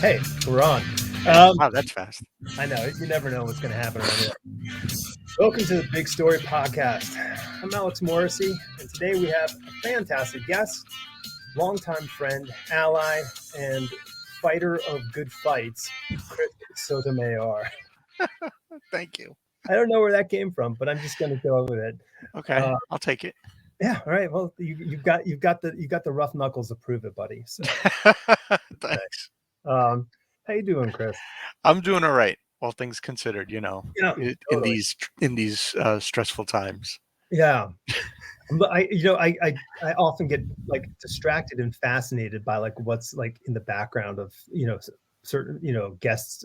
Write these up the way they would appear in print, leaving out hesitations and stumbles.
Hey, we're on. Wow, that's fast. I know, you never know what's going to happen around here. Welcome to the Big Story Podcast. I'm Alex Morrissey, and today we have a fantastic guest, longtime friend, ally, and fighter of good fights, Chris Sotomayor. Thank you. I don't know where that came from, but I'm just going to go with it. Okay, I'll take it. Yeah, all right. Well, you've got the rough knuckles to prove it, buddy. So, Thanks. how you doing, Chris? I'm doing all right, all things considered. In Totally. these stressful times. Yeah. I often get like distracted and fascinated by like what's like in the background of certain guests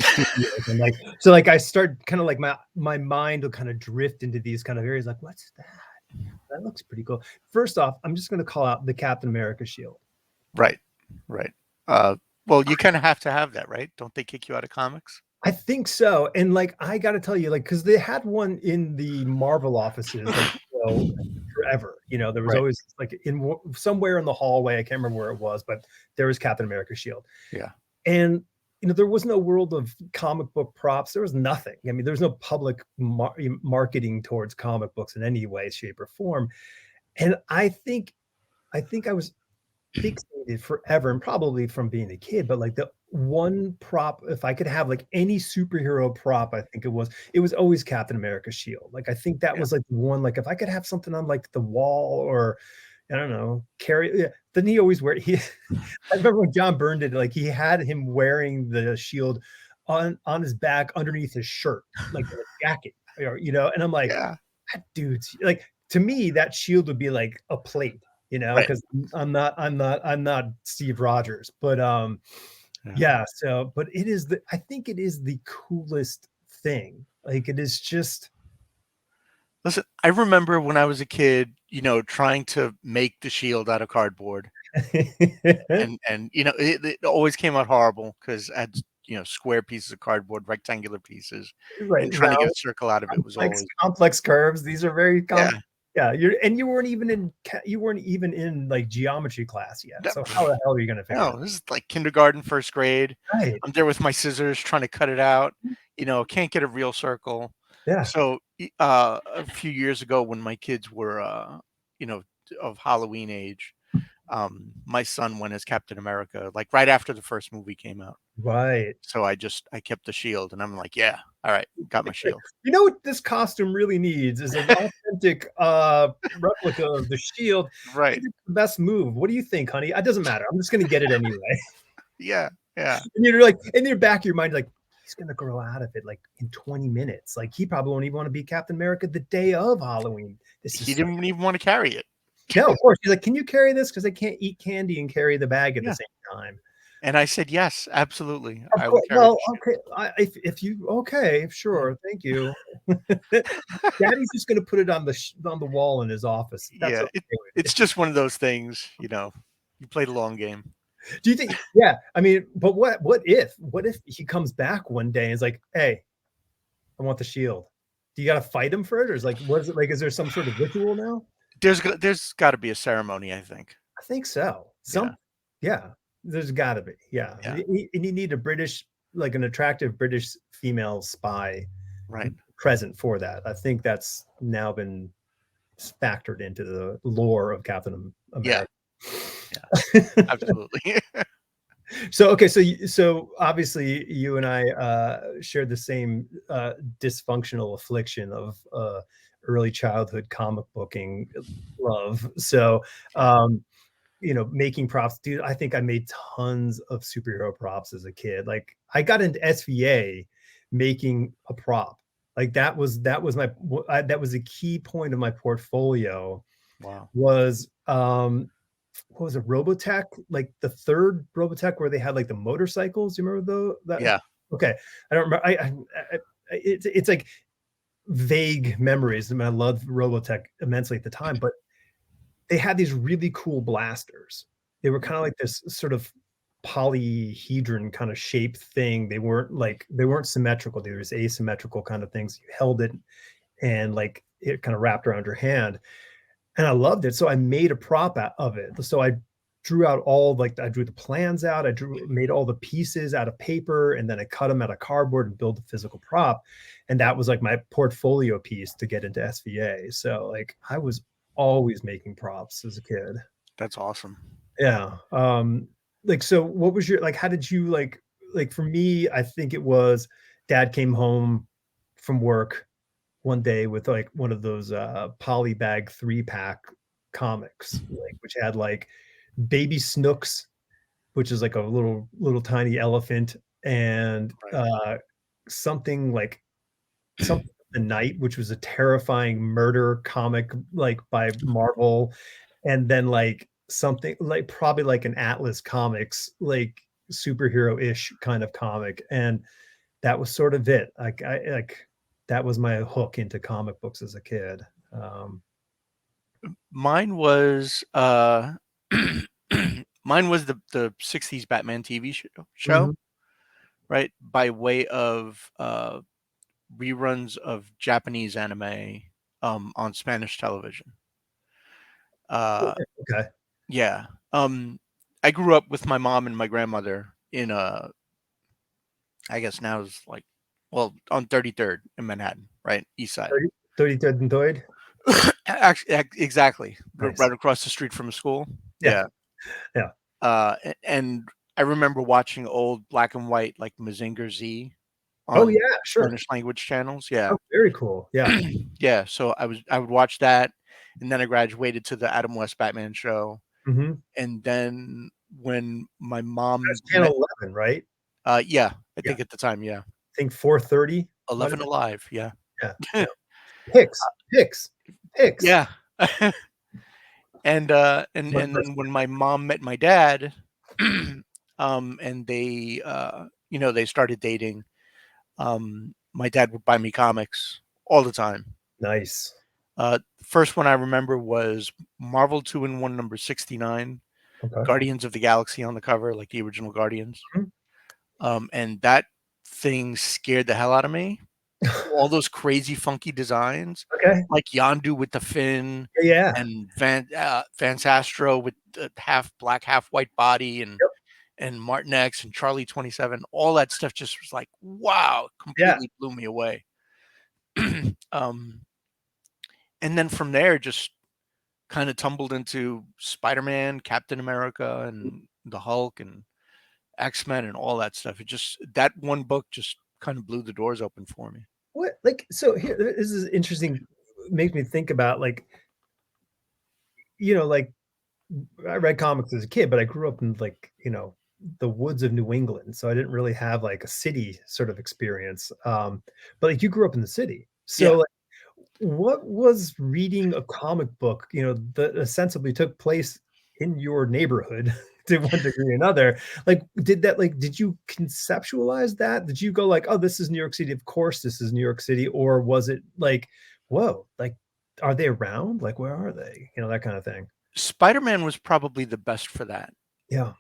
studios. And like so like I start kind of like my mind will kind of drift into these kind of areas like what's that looks pretty cool. First off, I'm just going to call out the Captain America shield. Right. Well, you kind of have to have that, right? Don't they kick you out of comics? I think so. And like I got to tell you, like, because they had one in the Marvel offices like, forever. There was always like in somewhere in the hallway. I can't remember where it was, but there was Captain America shield. Yeah. And there was no world of comic book props. There was nothing. I mean, there's no public marketing towards comic books in any way, shape, or form. And I think I was fixated forever, and probably from being a kid, but like the one prop, if I could have like any superhero prop, I think it was always Captain America's shield. Like I think that was like the one, like if I could have something on like the wall or I don't know, didn't he always wear I remember when John Byrne did it, like he had him wearing the shield on his back underneath his shirt, like a jacket, and I'm like, that dude's like, to me, that shield would be like a plate, because I'm not Steve Rogers, but but it is I think it is the coolest thing. Like it is just. Listen, I remember when I was a kid, trying to make the shield out of cardboard, and it always came out horrible because I had square pieces of cardboard, rectangular pieces, and trying to get a circle out of it was always complex curves. These are very complex. Yeah, you weren't even in like geometry class yet. So how the hell are you going to figure it out? This is like kindergarten, first grade. Right. I'm there with my scissors trying to cut it out. Can't get a real circle. Yeah. So a few years ago, when my kids were of Halloween age, my son went as Captain America, like right after the first movie came out. Right. So I kept the shield, and I'm like, yeah, all right, got my shield. You know what this costume really needs is an authentic replica of the shield. Right. It's the best move. What do you think, honey? It doesn't matter. I'm just going to get it anyway. Yeah. And you're like, in your back of your mind, like, he's going to grow out of it like in 20 minutes. Like he probably won't even want to be Captain America the day of Halloween. He didn't even want to carry it. No, of course. He's like, can you carry this? Because I can't eat candy and carry the bag at the same time. And I said, yes, absolutely. I will carry okay. Sure. Thank you. Daddy's just going to put it on the wall in his office. That's it's just one of those things, you play the long game. Do you think? Yeah. I mean, but what if he comes back one day and is like, hey, I want the shield. Do you got to fight him for it? Or is like, what is it like? Is there some sort of ritual now? There's got to be a ceremony, I think. I think so. There's got to be. Yeah. And you need an attractive British female spy present for that. I think that's now been factored into the lore of Captain America. Yeah, absolutely. So obviously you and I shared the same dysfunctional affliction of early childhood comic booking love. So making props, dude. I think I made tons of superhero props as a kid. Like I got into SVA making a prop. Like that was a key point of my portfolio. Wow. Was what was it, Robotech, like the third Robotech where they had like the motorcycles? You remember that? Yeah. Okay. I don't remember. It's like vague memories. I mean, I loved Robotech immensely at the time, but they had these really cool blasters. They were kind of like this sort of polyhedron kind of shaped thing. They weren't symmetrical. They were just asymmetrical kind of things. You held it and like it kind of wrapped around your hand. And I loved it. So I made a prop out of it. So I drew out all like I drew the plans out. I drew made all the pieces out of paper, and then I cut them out of cardboard and build a physical prop. And that was like my portfolio piece to get into SVA. So like I was always making props as a kid. That's awesome. Yeah. Like so what was your like how did you like for me, I think it was dad came home from work one day with like one of those polybag 3-pack comics, like which had like Baby Snooks, which is like a little tiny elephant, and Right. something like something of the night, which was a terrifying murder comic like by Marvel, and then like something like probably like an Atlas Comics like superhero-ish kind of comic, and that was sort of it. Like I like that was my hook into comic books as a kid. Um, Mine was mine was the 60s Batman TV show, mhm. right? By way of reruns of Japanese anime on Spanish television. Uh Okay. yeah. I grew up with my mom and my grandmother in I guess now is like well on 33rd in Manhattan, right? East side. 33rd and Third. Actually, exactly. Nice. Right across the street from a school. Yeah. Yeah. Yeah. And I remember watching old black and white like Mazinger Z Oh, on yeah, sure. Spanish language channels. Yeah. Oh, very cool. Yeah. Yeah. So I would watch that, and then I graduated to the Adam West Batman show, Mhm. and then when my mom That's met, channel 11, right? yeah, I Yeah. think at the time, yeah, I think 4:30 might have 11 been. Alive, yeah, Yeah, yeah. Picks, picks. yeah. And Remember then when my mom met my dad, and they they started dating. My dad would buy me comics all the time. nice. First one I remember was Marvel 2-in-1 number 69, Okay. Guardians of the Galaxy on the cover, like the original Guardians. Mhm. And that thing scared the hell out of me. All those crazy funky designs, Okay. like Yondu with the fin Yeah. and Van Sastro with the half black, half white body Yep. and Martin X and Charlie 27, all that stuff just was like, wow, Yeah. completely blew me away. um, and then from there, just kind of tumbled into Spider-Man, Captain America, and the Hulk and X-Men and all that stuff. It just that one book just kind of blew the doors open for me. What like, so here this is interesting, makes me think about, like, like, I read comics as a kid, but I grew up in, like, the woods of New England, so I didn't really have, like, a city sort of experience, but, like, you grew up in the city. Yeah. So, like, what was reading a comic book, that ostensibly took place in your neighborhood to one degree or another? Like, did you conceptualize that? Did you go like, "Oh, this is New York City. Of course, this is New York City," or was it like, "Whoa, like, are they around? Like, where are they?" That kind of thing. Spider-Man was probably the best for that, Yeah,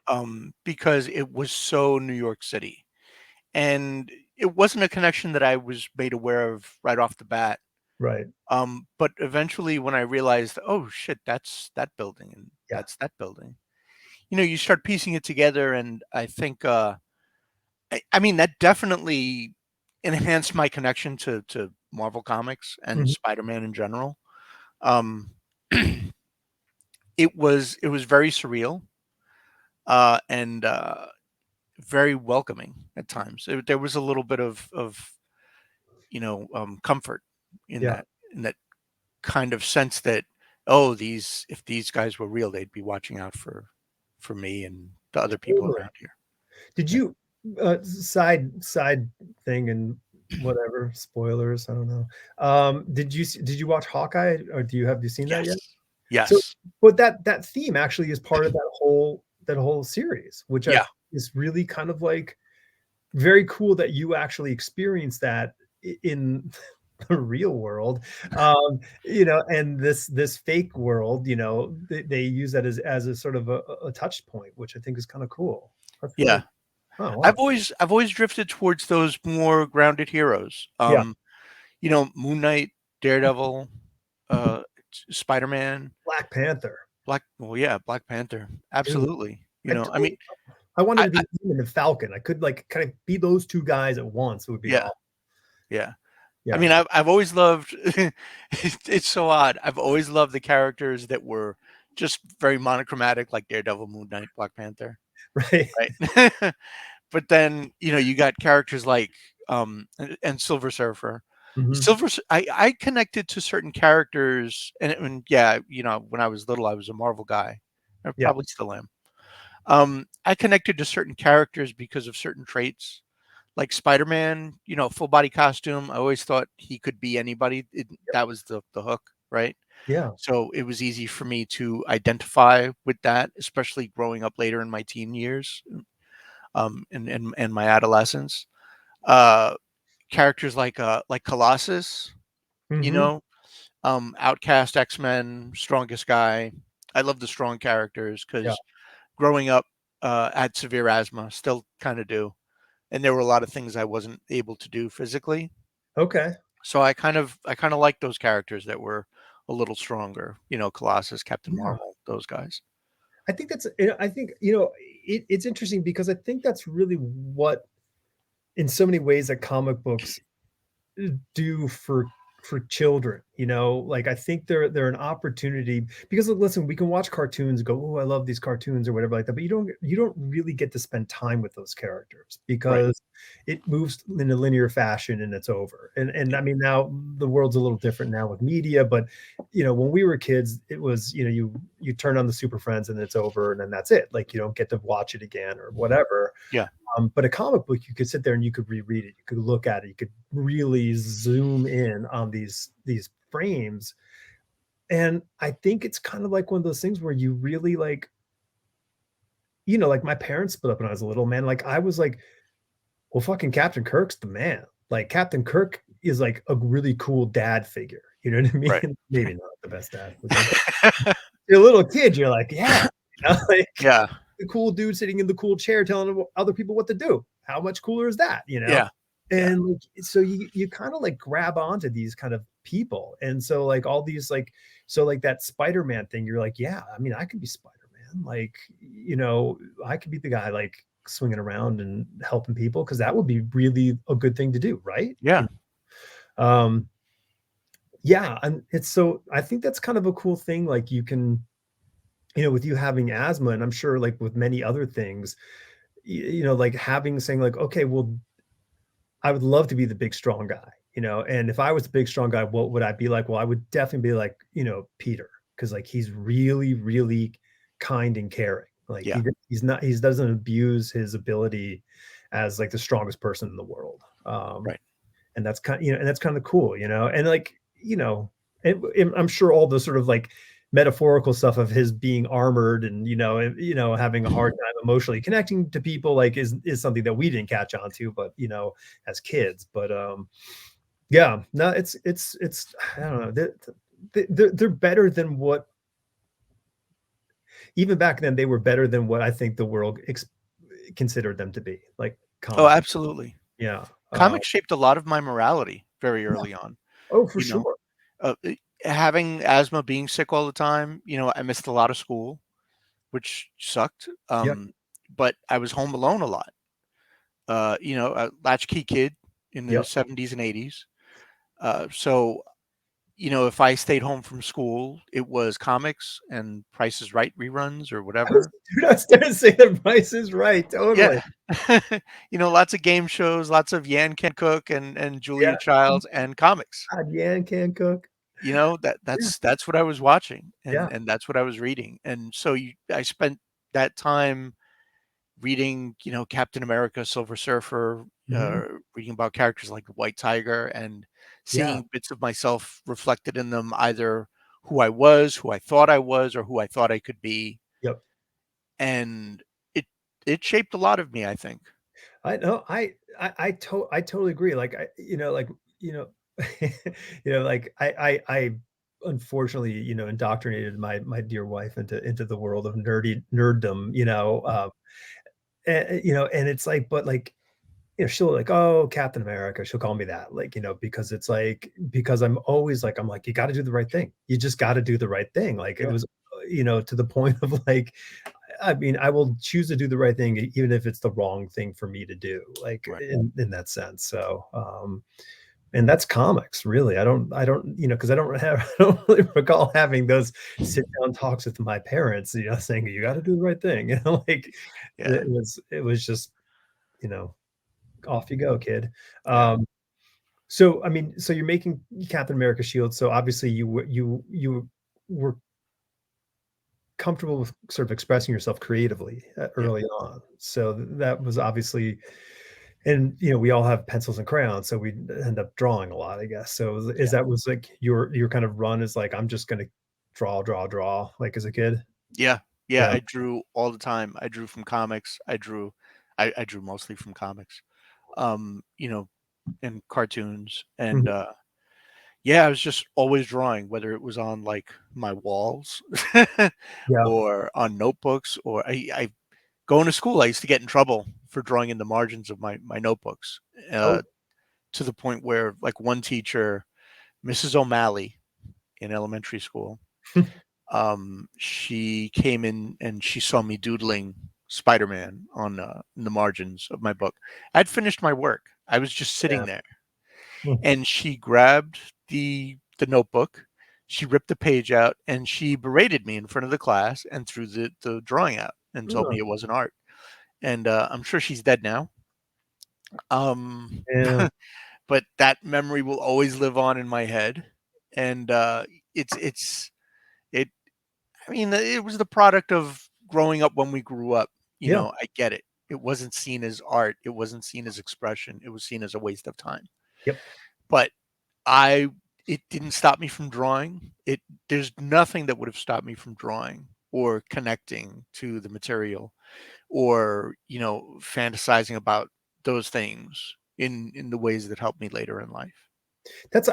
because it was so New York City, and it wasn't a connection that I was made aware of right off the bat. right. But eventually, when I realized, oh shit, that's that building and Yeah. that's that building, you start piecing it together, and I think, I mean, that definitely enhanced my connection to Marvel Comics and Mhm. Spider-Man in general. Um, it was very surreal, and very welcoming at times. There was a little bit of comfort in Yeah, that kind of sense that, oh, these if these guys were real, they'd be watching out for me and the other people totally. around here. Did Yeah. you side thing and whatever, spoilers, I don't know. Did you watch Hawkeye, or have you seen that yet? Yes. So, Yes. but that theme actually is part of that whole series, which I Yeah. think is really kind of like very cool that you actually experienced that in the real world. And this fake world, they use that as a sort of a touch point, which I think is kind of cool. That's really. Yeah. Oh, I've wow. always I've always drifted towards those more grounded heroes. Yeah. Moon Knight, Daredevil, uh, Spider-Man. Black Panther. Well, yeah, Black Panther. Dude, Absolutely. I I mean, totally I wanted I, to I be him and the Falcon. I could, like, kind of be those 2 guys at once. It would be yeah, awesome. yeah. I Yeah. mean, I've always loved it's so odd. I've always loved the characters that were just very monochromatic, like Daredevil, Moon Knight, Black Panther, Right. right? But then, you got characters like and Silver Surfer. Mhm. I connected to certain characters and yeah, when I was little I was a Marvel guy. I Yeah. probably still am. I connected to certain characters because of certain traits. Like Spider-Man, full body costume. I always thought he could be anybody. That was the hook, right? Yeah. So it was easy for me to identify with that, especially growing up later in my teen years, and my adolescence. Uh, Characters like Colossus, you Mhm. know, Outcast, X-Men, Strongest Guy. I love the strong characters Yeah. because growing up, I had severe asthma, still kind of do, and there were a lot of things I wasn't able to do physically. Okay. So I kind of like those characters that were a little stronger. Colossus, Captain Yeah. Marvel, those guys. I think that's I think, it's interesting because I think that's really what in so many ways that comic books do for children, like I think they're an opportunity because listen, we can watch cartoons and go, oh, I love these cartoons or whatever like that, but you don't really get to spend time with those characters Right. because it moves in a linear fashion and it's over. And Yeah. I mean, now the world's a little different now with media, but when we were kids, it was, you turn on the Super Friends and it's over and then that's it. Like you don't get to watch it again or whatever. Yeah. But a comic book, you could sit there and you could reread it. You could look at it. You could really zoom in on these frames. And I think it's kind of like one of those things where you really like, like my parents split up when I was a little man. Like I was like, well, fucking Captain Kirk's the man. Like Captain Kirk is like a really cool dad figure. You know what I Right. mean? Maybe not the best dad figure, but you're a little kid, you're like, yeah, like Yeah. the cool dude sitting in the cool chair telling other people what to do. How much cooler is that, Yeah. Yeah. And like, so you kind of like grab onto these kind of people. And so like all these like, so like that Spider-Man thing, you're like, yeah, I mean, I could be Spider-Man. Like, I could be the guy like swinging around and helping people because that would be really a good thing to do, right? Yeah. Um, yeah, and it's so I think that's kind of a cool thing. Like you can, with you having asthma, and I'm sure like with many other things, like having saying like, okay, well, I would love to be the big strong guy, and if I was the big strong guy, what would I be like? Well, I would definitely be like, Peter, because like he's really, really kind and caring. Like Yeah. he's not he doesn't abuse his ability as like the strongest person in the world. Right. And that's kind and that's kind of cool, and like, and I'm sure all the sort of like metaphorical stuff of his being armored and having a hard time emotionally connecting to people like is something that we didn't catch on to, but as kids. But yeah, no, it's I don't know, they're better than what even back then they were better than what I think the world considered them to be, like Oh, comic. absolutely. Yeah. Comics shaped a lot of my morality very Yeah. early on. Oh, for You know, sure. Having asthma, being sick all the time. I missed a lot of school, which sucked. Yeah. But I was home alone a lot. A latchkey kid in the Yep. 70s and 80s. So if I stayed home from school, it was comics and Price is Right reruns or I was whatever. dude, I was gonna say the price is right, totally. Yeah. Lots of game shows, lots of Yan Can Cook and Yeah. Julia Childs and comics. God, Yan can cook. That Yeah, that's what I was watching yeah. and that's what I was reading. And so I spent that time reading, Captain America, Silver Surfer, Mhm. reading about characters like the White Tiger and Yeah, seeing bits of myself reflected in them, either who I was, who I thought I was, or who I thought I could be. yep. And it shaped a lot of me, I think. I know, I totally agree, like, like, you know, like, I unfortunately, indoctrinated my dear wife into the world of nerddom, and it's like but, like, she'll like, "Oh, Captain America." She'll call me that, like, because it's like because I'm always like, I'm like, "You gotta do the right thing. You just gotta do the right thing." Like, it Yeah. was to the point of like, I mean, I will choose to do the right thing even if it's the wrong thing for me to do, like Right. in that sense. So, and that's comics, really. I don't, because I don't have, I don't really recall having those sit down talks with my parents, saying you got to do the right thing, like Yeah. it was just, you know, off you go, kid. Yeah. So I mean, so you're making Captain America shield. So obviously you were comfortable with sort of expressing yourself creatively Yeah. early on. So that was obviously, and we all have pencils and crayons, so we end up drawing a lot, I guess. So is Yeah. that was like your kind of run is like I'm just gonna draw, draw, draw, like as a kid? Yeah. Yeah. Yeah. I drew all the time. I drew from comics. I drew mostly from comics. You know, and cartoons. And Mhm. yeah, I was just always drawing, whether it was on like my walls Yeah. or on notebooks, or I going to school, I used to get in trouble for drawing in the margins of my notebooks, Oh. to the point where like one teacher, Mrs. O'Malley in elementary school, she came in and she saw me doodling Spider-Man on in the margins of my book. I'd finished my work. I was just Yeah. sitting there, Mm. and she grabbed the notebook, she ripped the page out, and she berated me in front of the class and threw the drawing out and told Oh, me it wasn't art. And I'm sure she's dead now. Um, yeah. but that memory will always live on in my head, and it's it. I mean, it was the product of growing up when we grew up. Yeah. I get it. It wasn't seen as art. It wasn't seen as expression. It was seen as a waste of time. Yep. But I it didn't stop me from drawing. There's nothing that would have stopped me from drawing or connecting to the material, or, fantasizing about those things in the ways that helped me later in life.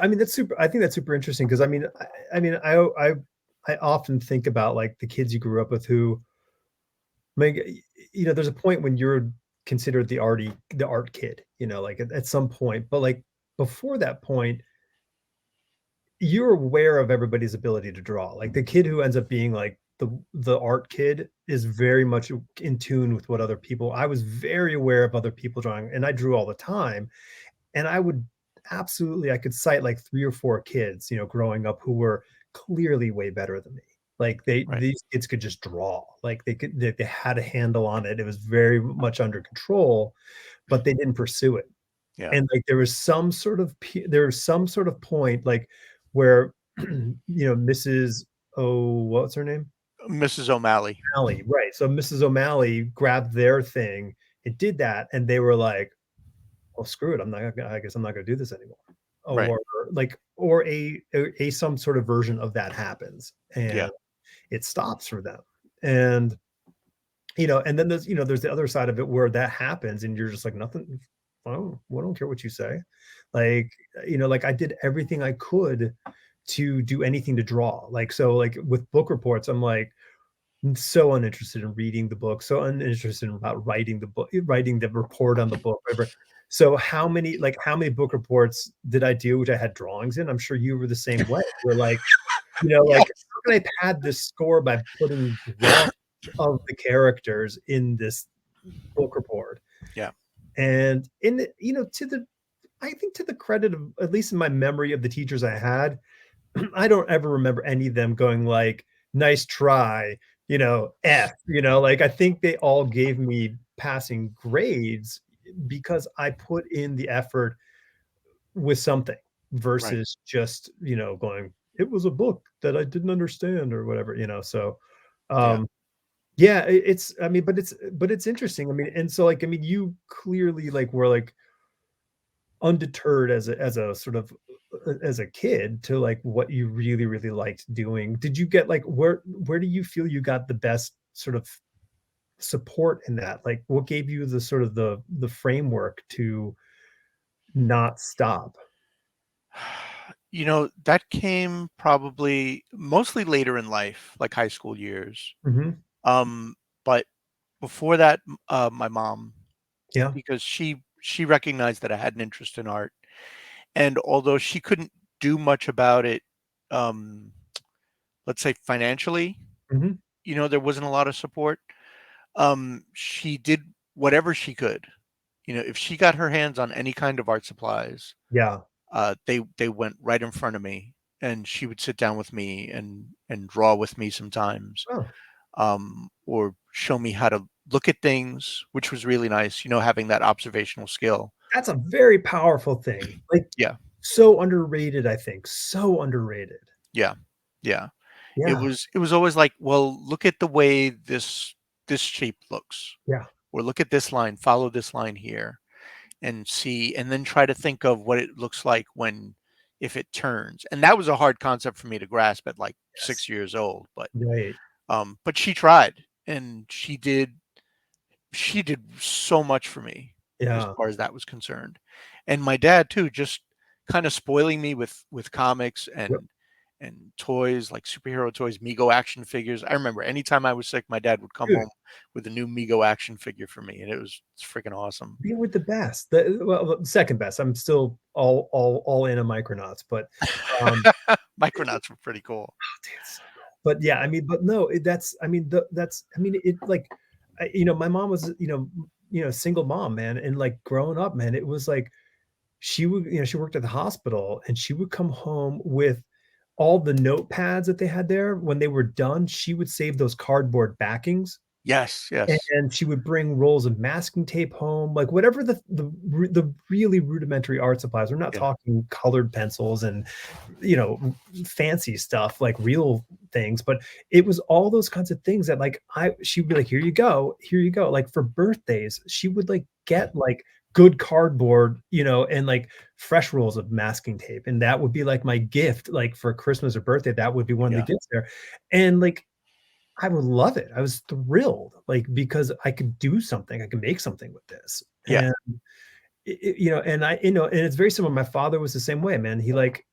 I mean, that's super. I think that's super interesting because I mean, I often think about like the kids you grew up with who, like, there's a point when you're considered the art kid, like at some point, but like before that point, you're aware of everybody's ability to draw. Like the kid who ends up being like the art kid is very much in tune with what other people. I was very aware of other people drawing, and I drew all the time. And I would absolutely, I could cite like 3 or 4 kids, growing up who were clearly way better than me. Like Right. these kids could just draw. Like they had a handle on it. It was very much under control, but they didn't pursue it. Yeah. And like there was some sort of point like where Mrs. What's her name? Mrs. O'Malley. O'Malley, right. So Mrs. O'Malley grabbed their thing, it did that, and they were like, well, screw it. I guess I'm not gonna do this anymore. Right. Or like, or a some sort of version of that happens Yeah. and it stops for them. And and then there's the other side of it where that happens and you're just like, nothing. I don't care what you say. Like, like I did everything I could to do anything to draw. Like, so like with book reports, I'm like, so uninterested in reading the book, so uninterested about writing the book, writing the report on the book, whatever. So how many book reports did I do which I had drawings in? I'm sure you were the same way. You're like, like Yes. how can I pad this score by putting drawings of the characters in this book report? Yeah. And in the, I think to the credit of at least in my memory of the teachers I had, I don't ever remember any of them going like, "Nice try," F, like I think they all gave me passing grades because I put in the effort with something Right. versus just, going, "It was a book that I didn't understand," or whatever, so, Yeah. um, yeah, it's I mean, but it's interesting. I mean, and so like, I mean, you clearly like were like undeterred as a sort of as a kid to like what you really really liked doing. Did you get like where do you feel you got the best sort of support in that? Like what gave you the sort of the framework to not stop? That came probably mostly later in life, like high school years. Mhm. But before that, my mom, Yeah. because she recognized that I had an interest in art, and although she couldn't do much about it, um, let's say financially, Mhm. there wasn't a lot of support. She did whatever she could. If she got her hands on any kind of art supplies, Yeah. they went right in front of me, and she would sit down with me and draw with me sometimes, Oh, or show me how to look at things, which was really nice. Having that observational skill. that's a very powerful thing. Like, Yeah, so underrated, I think. So underrated. yeah, yeah. It Yeah. was it was always like, well, look at the way this shape looks, Yeah. or look at this line, follow this line here, and see, and then try to think of what it looks like when if it turns. And that was a hard concept for me to grasp at like Yes. 6 years old, Right. but she tried, and she did so much for me as Yeah. far as that was concerned. And my dad too, just kind of spoiling me with comics Yep. and toys, like superhero toys, Mego action figures. I remember anytime I was sick, my dad would come Dude, home with a new Mego action figure for me, and it's freaking awesome. being with the best. Well, second best. I'm still all in on Micronauts, but, um Micronauts were pretty cool. dude, so cool. But yeah, I mean, but no, that's I mean, that's I mean, it like my mom was, single mom, man, and like growing up, man, it was like she would, she worked at the hospital and she would come home with all the notepads that they had there. When they were done, she would save those cardboard backings. Yes, yes. And she would bring rolls of masking tape home, like whatever the really rudimentary art supplies. We're not Yeah, talking colored pencils and you know fancy stuff like real things, but it was all those kinds of things that like I she'd be like, here you go. Like for birthdays, she would like get like good cardboard, and like fresh rolls of masking tape, and that would be like my gift, like for Christmas or birthday. That would be one of the yeah, gifts there, and like I would love it. I was thrilled, like, because I could do something, I could make something with this, yeah, and and it's very similar. My father was the same way, man. He like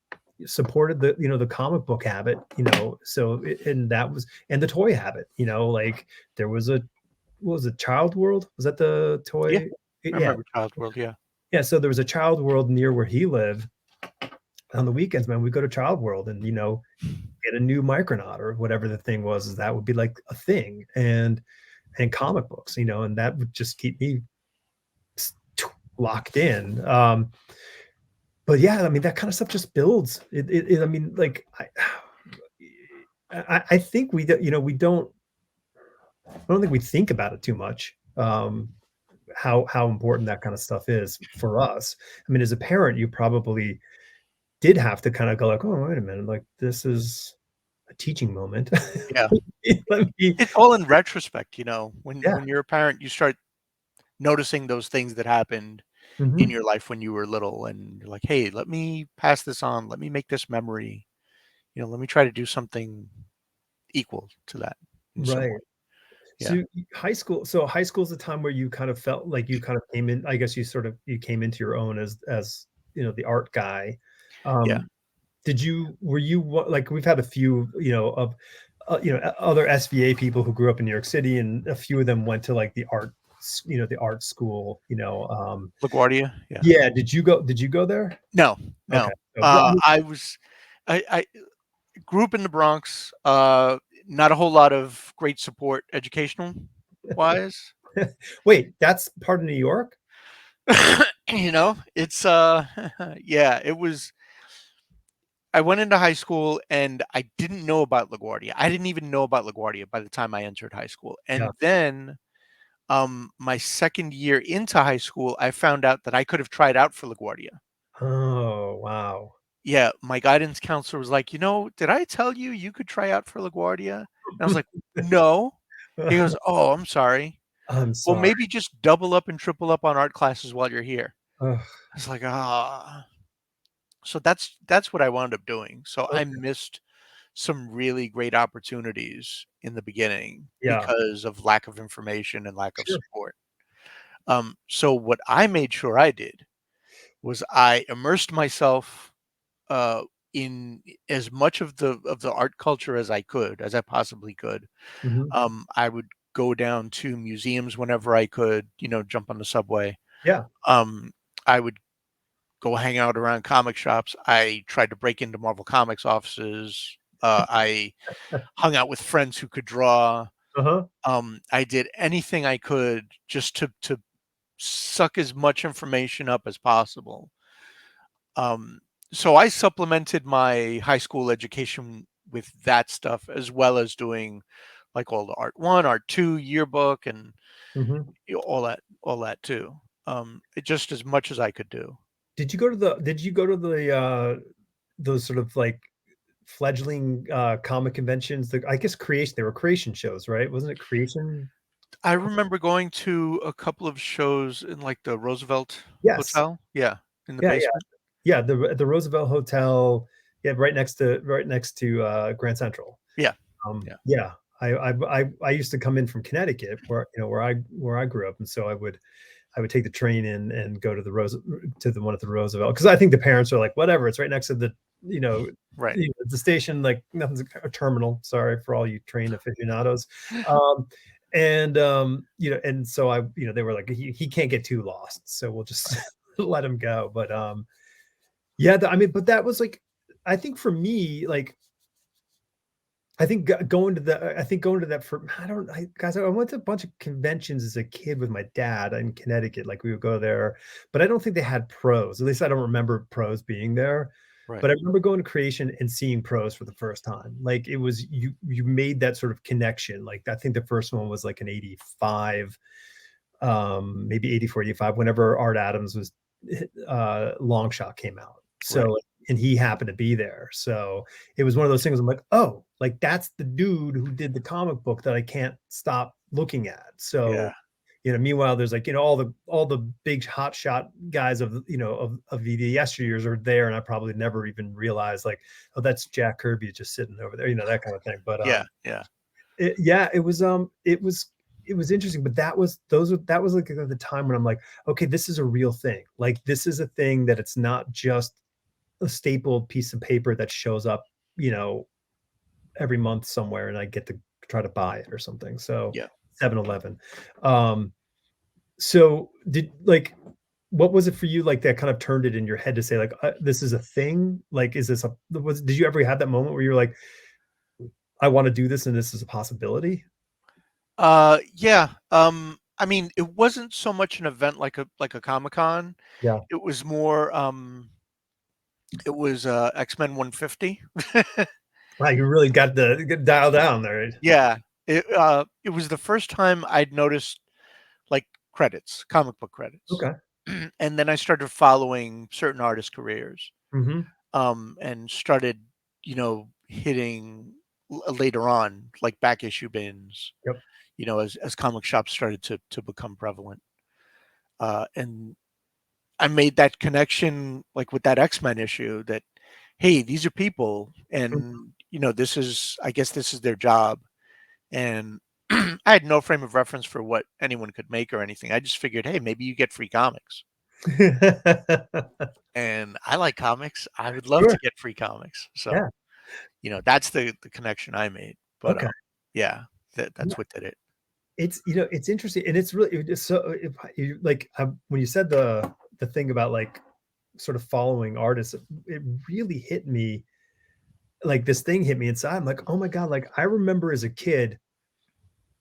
supported the comic book habit, so and that was and the toy habit, like there was a what was it, Child World? Was that the yeah. toy? I Yeah. remember Child World. Yeah, Yeah, so there was a Child World near where he lived. On the weekends, man, we go to Child World and get a new Micronaut or whatever the thing was, is that would be like a thing. And comic books, and that would just keep me locked in. But yeah, I mean, that kind of stuff just builds. I mean, like, I think I don't think we think about it too much. How important that kind of stuff is for us. I mean, as a parent, you probably did have to kind of go like, oh, wait a minute, like this is a teaching moment. yeah. Let me, It's all in retrospect, when yeah. you're a parent, you start noticing those things that happened in Mhm. your life when you were little, and you're like, "Hey, let me pass this on. Let me make this memory. Let me try to do something equal to that in some Right. way." Yeah, So high school is the time where you kind of felt like you kind of came in, I guess you came into your own as the art guy. yeah, Um, were you like we've had a few, of other SVA people who grew up in New York City, and a few of them went to like the art school, LaGuardia. Yeah. yeah, did you go there? No, Okay. no. So, well, I grew up in the Bronx. Not a whole lot of great support educational wise. wait, that's part of New York? It's yeah, it was. I went into high school and I didn't know about LaGuardia. I didn't even know about LaGuardia by the time I entered high school. Yeah. And then my second year into high school, I found out that I could have tried out for LaGuardia. Oh, wow. Yeah, my guidance counselor was like, did I tell you you could try out for LaGuardia? And I was like, no. He goes, oh, I'm sorry. I'm Well, sorry. maybe just double up and triple up on art classes while you're here. Ugh, I was like, ah. So that's what I wound up doing. So I okay. missed some really great opportunities in the beginning Yeah, because of lack of information and lack of sure. support. So what I made sure I did was I immersed myself uh, in as much of the art culture as I could, as I possibly could. Mhm. I would go down to museums whenever I could, jump on the subway. Yeah. Um, I would go hang out around comic shops. I tried to break into Marvel Comics offices. I hung out with friends who could draw. Uh-huh. I did anything I could just to suck as much information up as possible. Um, so I supplemented my high school education with that stuff as well as doing like all the art one, art two, yearbook, and Mhm. all that too. Just as much as I could do. Did you go to those sort of like fledgling comic conventions? I guess creation they were creation shows, right? Wasn't it creation? I remember going to a couple of shows in like the Roosevelt Yes. Hotel. Yeah, in the Yeah, yeah. basement. Yeah, the Roosevelt Hotel, yeah, right next to Grand Central. Yeah, yeah, Yeah, I used to come in from Connecticut where, where I grew up, and so I would take the train in and go to the one at the Roosevelt because I think the parents are like, whatever, it's right next to you know, right. the station, like nothing's a terminal. Sorry for all you train aficionados. Um, and so they were like, he can't get too lost, so we'll just let him go. But yeah, I mean, but that was like, I think for me, like I think going to that for I don't I guys, I went to a bunch of conventions as a kid with my dad in Connecticut, like, we would go there, but I don't think they had pros, at least I don't remember pros being there, Right. but I remember going to creation and seeing pros for the first time, like, it was you made that sort of connection, like, I think the first one was, like, in '85, maybe '84, '85, whenever Art Adams was Long Shot came out. Right. So, and he happened to be there. So it was one of those things I'm like, oh, like that's the dude who did the comic book that I can't stop looking at. Yeah. So, meanwhile, there's like, all the big hot shot guys of the yesteryears are there. And I probably never even realized like, oh, that's Jack Kirby just sitting over there, that kind of thing. But Yeah. Yeah. yeah, it was interesting, but that was like the time when I'm like, okay, this is a real thing. Like this is a thing that it's not just a stapled piece of paper that shows up, you know, every month somewhere and I get to try to buy it or something. So Yeah. 7-Eleven. Um, so did like what was it for you like that kind of turned it in your head to say like this is a thing? Like is this a was did you ever have that moment where you're like, I want to do this and this is a possibility? Yeah. I mean, it wasn't so much an event like a Comic-Con. Yeah. It was more it was X-Men 150. Wow, you really got the get dialed down there. Yeah. It was the first time I'd noticed like credits, comic book credits. Okay. And then I started following certain artist careers. Mhm. And started, hitting later on like back issue bins, Yep. as comic shops started to become prevalent. And I made that connection like with that X-Men issue that, hey, these are people Mhm. and this is I guess this is their job. And I had no frame of reference for what anyone could make or anything. I just figured, hey, maybe you get free comics. And I like comics. I would love Sure. to get free comics. Yeah. So, that's the connection I made. But Okay. yeah, Yeah. that's what did it. It's interesting, and it's really it's so you like, when you said the thing about, like, sort of following artists, it really hit me, like, this thing hit me inside. I'm like, "Oh my god," like, I remember as a kid,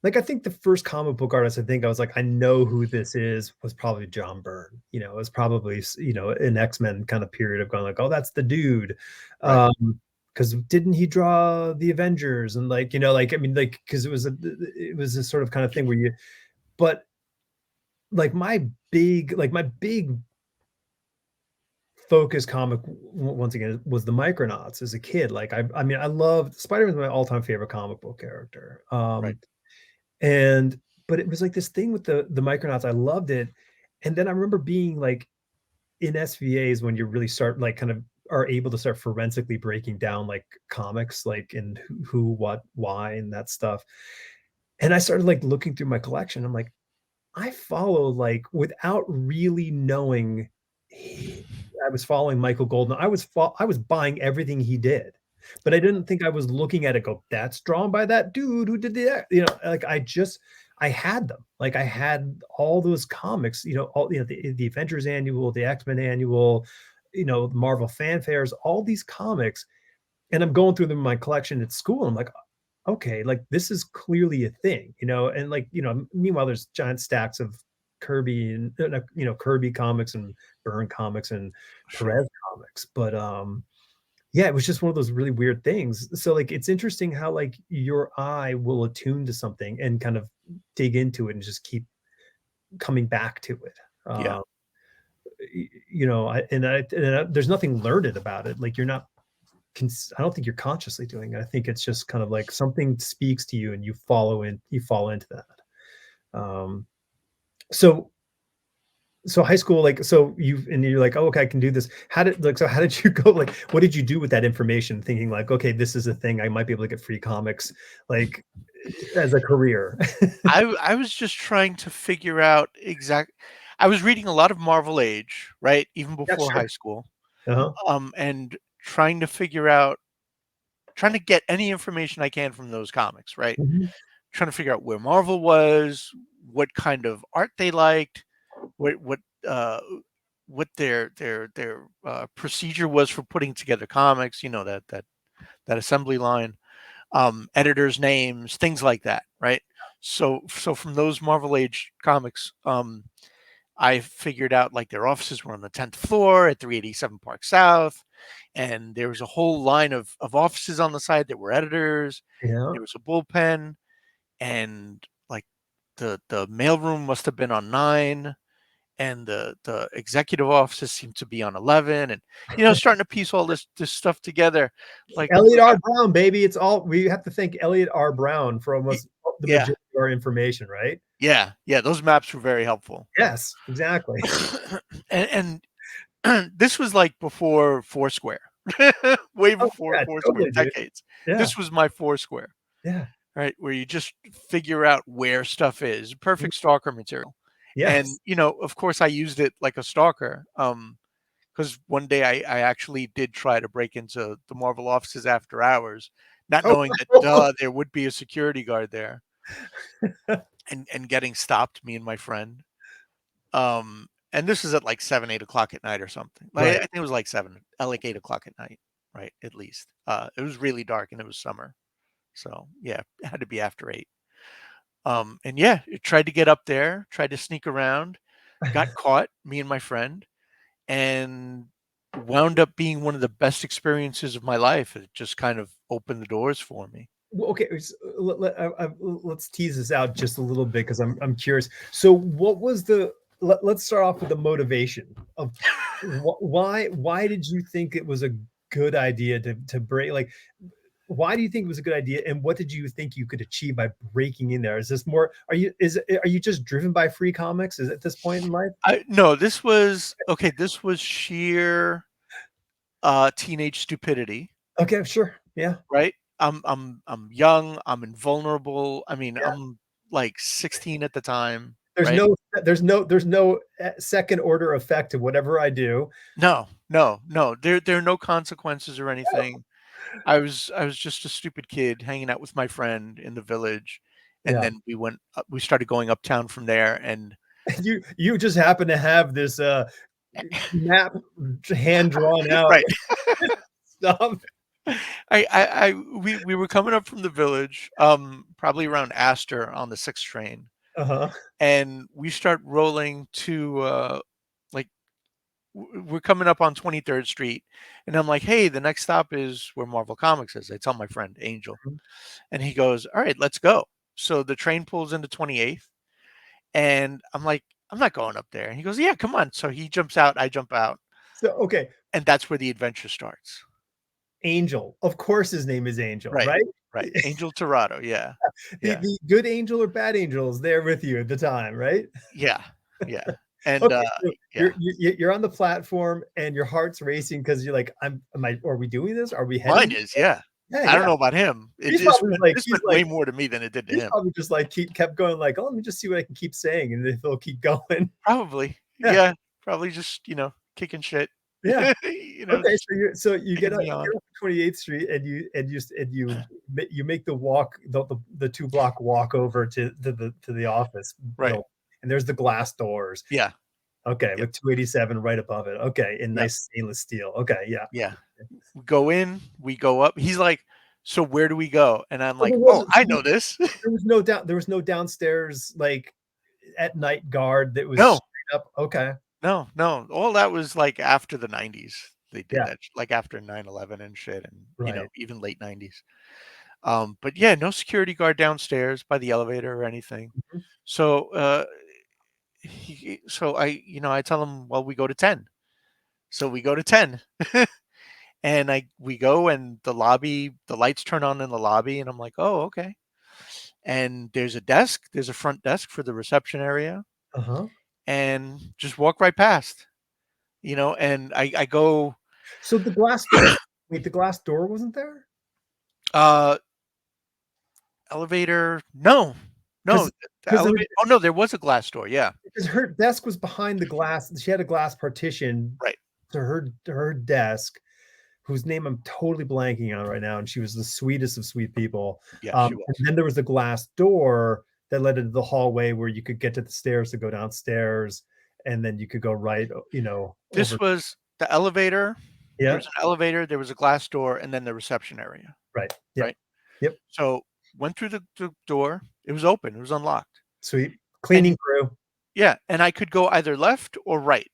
like, I think the first comic book artist I think I was like, "I know who this is," was probably John Byrne. It was probably an X-Men kind of period of going like, "Oh, that's the dude." Right. Because didn't he draw the Avengers and like, like, I mean, like, because it was a sort of kind of thing where but like my big focus comic once again was the Micronauts as a kid. Like I mean, I loved Spider-Man's my all-time favorite comic book character. Right. And but it was like this thing with the Micronauts. I loved it. And then I remember being like in SVAs when you really start like kind of are able to start forensically breaking down like comics, like and who, what, why, and that stuff. And I started like looking through my collection. I'm like, I follow like without really knowing I was following Michael Golden. I was buying everything he did, but I didn't think I was looking at it go, "That's drawn by that dude who did that." Like I had them. Like I had all those comics, all the Avengers annual, the X-Men annual, the Marvel fanfares, all these comics. and I'm going through them in my collection at school. I'm like, okay, like this is clearly a thing, and like, meanwhile, there's giant stacks of Kirby and, Kirby comics and Byrne comics and Sure. Perez comics. But yeah, it was just one of those really weird things. So like it's interesting how like your eye will attune to something and kind of dig into it and just keep coming back to it. Yeah. There's nothing learned about it. Like you're not I don't think you're consciously doing it. I think it's just kind of like something speaks to you and you fall into that. Um, so high school, like, you're like, oh, okay, I can do this. How did you go? Like, what did you do with that information? Thinking like, okay, this is a thing. I might be able to get free comics, like, as a career. I was just trying to figure out I was reading a lot of Marvel Age, right? Even Yeah, before sure. high school. Uh-huh. And trying to figure out trying to get any information I can from those comics, right? Mhm. Trying to figure out where Marvel was, what kind of art they liked, what what uh what their procedure was for putting together comics, that assembly line, editors' names, things like that, right? So from those Marvel Age comics, I figured out like their offices were on the 10th floor at 387 Park South, and there was a whole line of offices on the side that were editors. Yeah. There was a bullpen, and like the mailroom must have been on 9, and the executive offices seemed to be on 11, and starting to piece all this stuff together, Elliot like R. Brown, baby. We have to thank Elliot R. Brown for almost the yeah, majority of our information, right? yeah, those maps were very helpful. Yes, exactly. And this was like before Foursquare, way Oh before yeah, Foursquare, totally, dude. decades. Yeah, This was my Foursquare, yeah. right, where you just figure out where stuff is, Mm, perfect stalker material. And yes. of course, I used it like a stalker. Because one day I actually did try to break into the Marvel offices after hours, not Oh, knowing that there would be a security guard there, and getting stopped, me and my friend. And this is at like 7, 8 o'clock at night or something. Like I right. think it was like 7, like 8 o'clock at night, right? At least. It was really dark and it was summer. So yeah, it had to be after 8. And yeah, it tried to get up there, tried to sneak around, got caught, me and my friend, and wound up being one of the best experiences of my life. It just kind of opened the doors for me. Well, okay, let's tease this out just a little bit because I'm curious. So, what was let's start off with the motivation of why did you think it was a good idea to break? Like, why do you think it was a good idea, and what did you think you could achieve by breaking in there? Is this more? Are you just driven by free comics? Is at this point in life? No, this was okay. This was sheer teenage stupidity, Okay, sure, yeah, right? I'm young, I'm invulnerable. I mean, yeah. I'm like 16 at the time, There's right? no there's no second order effect to whatever I do. No, no, no. There are no consequences or anything. I was just a stupid kid hanging out with my friend in the village, and Yeah. then we started going uptown from there, and You just happen to have this map hand drawn out right. stuff. We were coming up from the village, probably around Astor on the 6th train, Uh-huh. and we start rolling to like we're coming up on 23rd Street, and I'm like, hey, the next stop is where Marvel Comics is. I tell my friend Angel, and he goes, all right, let's go. So the train pulls into 28th, and I'm like, I'm not going up there. And he goes, yeah, come on. So he jumps out, I jump out, So okay, and that's where the adventure starts. Angel. Of course his name is Angel, Right, right? right. Angel Torado, yeah, The yeah, the good angel or bad angel is there with you at the time, right? yeah, yeah, and Okay, so yeah. you're on the platform and your heart's racing because you're like, are we doing this? Are we Mine heading? is, yeah. Yeah, I don't yeah. know about him. It He's just probably meant like this meant way more to me than it did to he's him. probably just like kept going like, oh, let me just see what I can keep saying, and if he'll keep going. Probably, Yeah, yeah. Probably just kicking shit. yeah. Okay, Just so you egging me you on. get off 28th Street and you make the walk, the 2 block walk over to the office Right. building, and there's the glass doors. Yeah. Okay, Yep. with 287 right above it. Okay, in Yep. nice stainless steel. Okay, yeah. Yeah. We go in, we go up. He's like, "So where do we go?" And I'm So like, there "Oh, wasn't I so know this." there was no downstairs, like, at night guard that was No, straight up okay. no, no. All that was like after the 90s. They did Yeah, that, like after 9/11 and shit, and right. even late 90s. But yeah, no security guard downstairs by the elevator or anything. Mhm. So so I tell him, well, we go to 10. So we go to 10. And we go, and the lights turn on in the lobby, and I'm like, "Oh, okay." And there's a front desk for the reception area, Uh-huh. and just walk right past, and I go, So the glass door wait, the glass door wasn't there? uh, elevator, no, no, Because the elevator, oh, no, there was a glass door, yeah, because her desk was behind the glass she had a glass partition right, to her desk, whose name I'm totally blanking on right now, and she was the sweetest of sweet people. yeah, she And was. then there was the glass door that led into the hallway where you could get to the stairs to go downstairs, and then you could go right, This over was the elevator, there yeah, was an elevator, there was a glass door, and then the reception area, right. Yep. right? Yep. So, went through the door, it was open, it was unlocked, Sweet. and Cleaning crew. yeah, and I could go either left or right.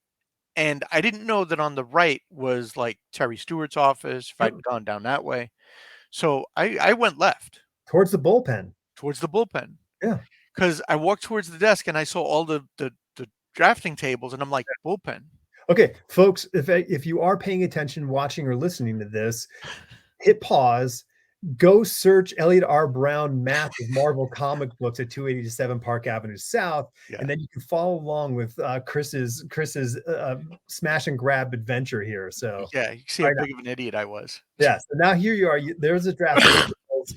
And I didn't know that on the right was like Terry Stewart's office if Yep. I'd gone down that way. So I went left Towards the bullpen. towards the bullpen Yeah. because I walked towards the desk and I saw all the drafting tables and I'm like, bullpen. Okay, folks, if you are paying attention, watching, or listening to this, hit pause, go search Elliot R. Brown Math of Marvel comic books at 287 Park Avenue South, Yeah. and then you can follow along with Chris's smash and grab adventure here. So, Yeah. You can see how right now, big of an idiot I was. yeah. So now here you are. There's a draft tables,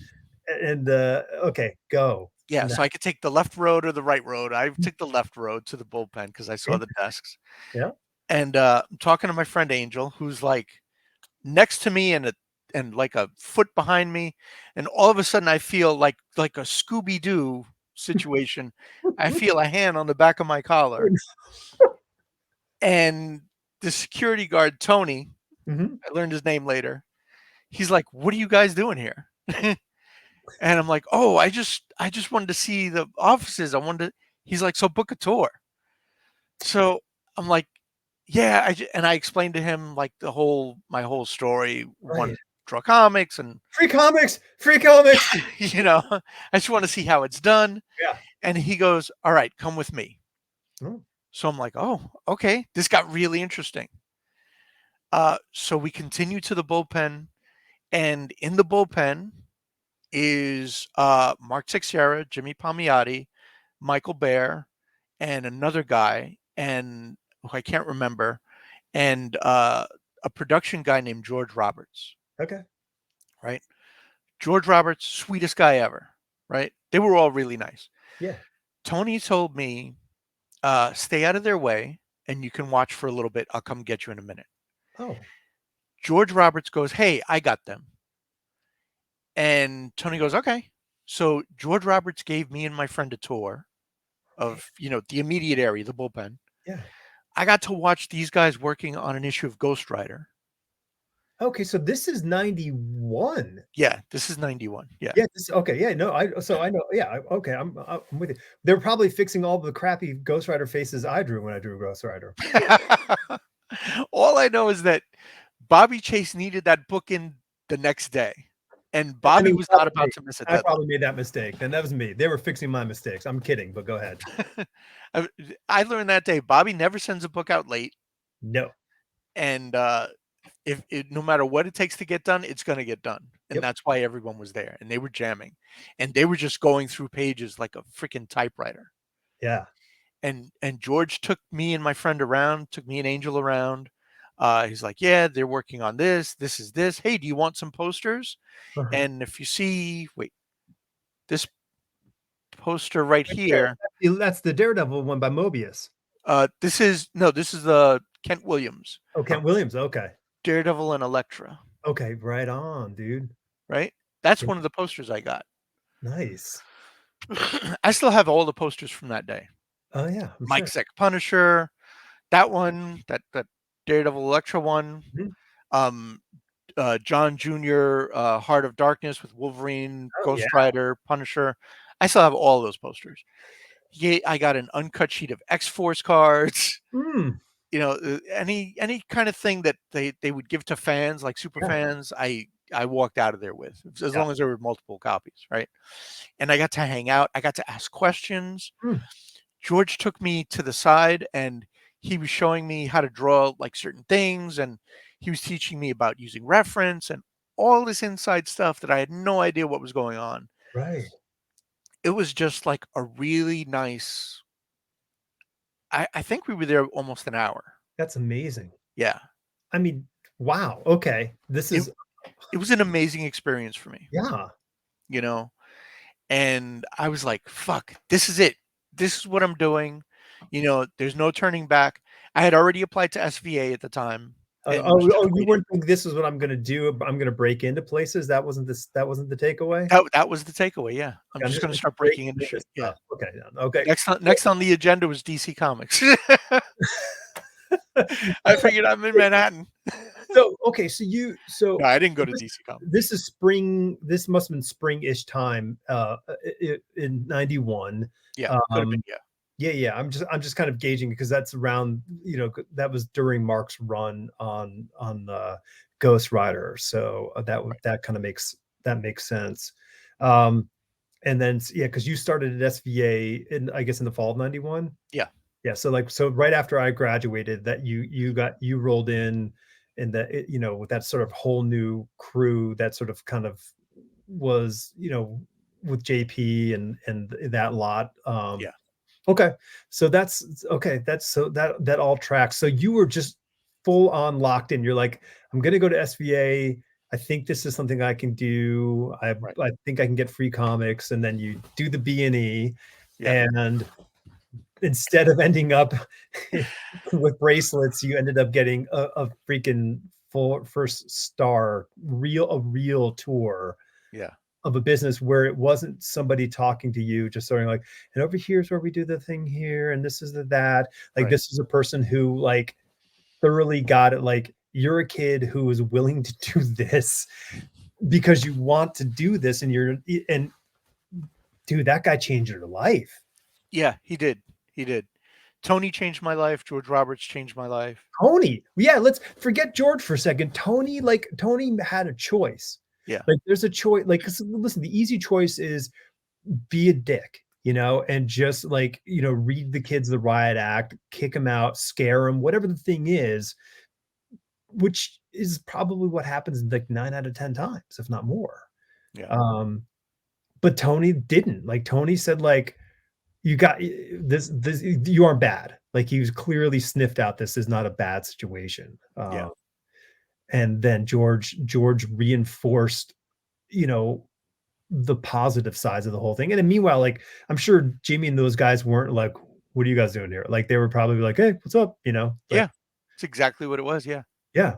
and okay, go Yeah. now. So I could take the left road or the right road. I took the left road to the bullpen because I saw the desks. Yeah. And I'm talking to my friend Angel, who's like next to me and like a foot behind me, and all of a sudden I feel like a Scooby Doo situation. I feel a hand on the back of my collar, and the security guard Tony, Mhm. I learned his name later. He's like, "What are you guys doing here?" And I'm like, "Oh, I just wanted to see the offices. I wanted to." He's like, "So book a tour." So I'm like, "Yeah." And I explained to him like my whole story. Wanted Right. to draw comics and Free comics. Free comics. you know, I just want to see how it's done. Yeah. And he goes, "All right, come with me." Oh, So I'm like, "Oh, okay." This got really interesting. So we continue to the bullpen, and in the bullpen is Mark Teixeira, Jimmy Palmiotti, Michael Bear, and another guy, and who I can't remember, and a production guy named George Roberts, okay. right? George Roberts, sweetest guy ever, right? They were all really nice. Yeah. Tony told me, stay out of their way and you can watch for a little bit. I'll come get you in a minute. Oh, George Roberts goes, hey, I got them. And Tony goes, okay. So George Roberts gave me and my friend a tour of, the immediate area, the bullpen. yeah. I got to watch these guys working on an issue of Ghost Rider. Okay, so this is 91. Yeah, this is 91. Yeah. Yeah, this okay, yeah, no, I know, yeah, okay, I'm with you. They're probably fixing all the crappy Ghost Rider faces I drew when I drew Ghost Rider. All I know is that Bobby Chase needed that book in the next day, and And it Bobby was was not probably about me. to miss a I deadline. probably made that mistake, then that was me. They were fixing my mistakes. I'm kidding, but go ahead. I I learned that day Bobby never sends a book out late, No. and if it, no matter what it takes to get done, it's going to get done, and Yep. that's why everyone was there, and they were jamming, and they were just going through pages like a freaking typewriter. Yeah. And George took me and my friend around, took me and Angel around. He's like, yeah, they're working on this. This is this. Hey, do you want some posters? Uh-huh. And if you see, wait, this poster right Right there. here, That's the Daredevil one by Mobius. this is no, this is the Kent Williams, Oh, Kent Williams, okay. Daredevil and Elektra, Okay, right on, dude. right? That's Yeah, one of the posters I got. nice. I still have all the posters from that day. Oh, yeah, I'm Mike sure. Zeck Punisher. that one, that Daredevil Electra one, Mhm. um, John Jr., Heart of Darkness with Wolverine, Oh, yeah. Ghost Rider, Punisher. I still have all those posters. Yeah, I got an uncut sheet of X Force cards. Mm, Any kind of thing that they would give to fans, like super yeah, fans, I walked out of there with, as yeah. long as there were multiple copies, right? And I got to hang out. I got to ask questions. Mm, George took me to the side and he was showing me how to draw like certain things, and he was teaching me about using reference and all this inside stuff that I had no idea what was going on. right. It was just like a really nice. I think we were there almost an hour. That's amazing. Yeah. I mean, wow. Okay. This It is it was an amazing experience for me, yeah. you know? And I was like, "Fuck, this is it. This is what I'm doing." There's no turning back. I had already applied to SVA at the time and was just You waiting. weren't thinking this is what I'm gonna do, I'm gonna break into places? That wasn't the takeaway? That was the takeaway, yeah. I'm I'm just just gonna gonna start break breaking into into shit, yeah. stuff. Okay, yeah, okay. Next on the agenda was DC Comics. I figured I'm in Manhattan. So, okay, No, I didn't go so to this DC Comics. this is spring this must have been spring-ish time, I in '91. Yeah, could have been, Um, yeah, yeah, yeah, I'm just kind of gauging because that's around, that was during Mark's run on Ghost Rider, so, right. that kinda makes sense. Um, and then yeah, because you started at SVA in, I guess, in the fall of '91? Yeah, Yeah, so, like, so right after I graduated, that you rolled in and that with that sort of whole new crew that sort of kind of was, with JP and that lot. yeah, Okay. So that's okay. That's so that all tracks. So you were just full on locked in. You're like, I'm gonna go to SVA. I think this is something I can do. right. I think I can get free comics, and then you do the B&E, Yeah, and instead of ending up with bracelets, you ended up getting a freaking full first star, a real tour yeah, of a business where it wasn't somebody talking to you, just sort of like, and over here's where we do the thing here, and this is the that. Like right. this is a person who like thoroughly got it. Like you're a kid who is willing to do this because you want to do this, and dude, that guy changed your life. Yeah, he did. He did. Tony changed my life. George Roberts changed my life. Tony. Yeah, let's forget George for a second. Tony had a choice. Yeah, Like there's a choice. Like, 'cause listen, the easy choice is be a dick, and just like, read the kids the riot act, kick them out, scare them, whatever the thing is, which is probably what happens like 9 out of 10 times, if not more. yeah, Um, but Tony didn't. Like Tony said, like, you got this, you aren't bad. Like he was clearly sniffed out. This is not a bad situation. yeah, And then George reinforced, you know, the positive sides of the whole thing. And then meanwhile, like I'm sure Jimmy and those guys weren't like, "What are you guys doing here?" Like they were probably like, "Hey, what's up?" Like yeah. It's exactly what it was. Yeah, yeah,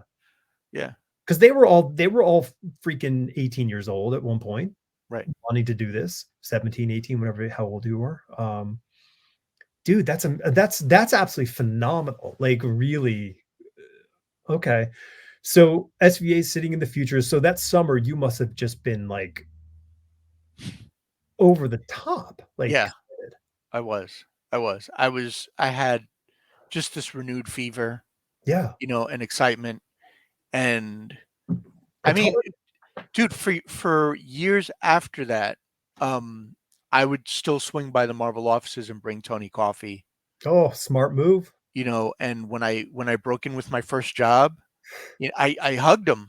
yeah, because they were all freaking 18 years old at one point, right. wanting to do this, 17, 18, whatever, how old you were. Dude, that's absolutely phenomenal. Like really, okay. So SVA sitting in the future. So that summer, you must have just been like over the top. Like, Yeah, I was. I had just this renewed fever, yeah, and excitement. And I I mean, totally. dude, for years after that, I would still swing by the Marvel offices and bring Tony coffee, Oh, smart move. and when I broke in with my first job, I hugged him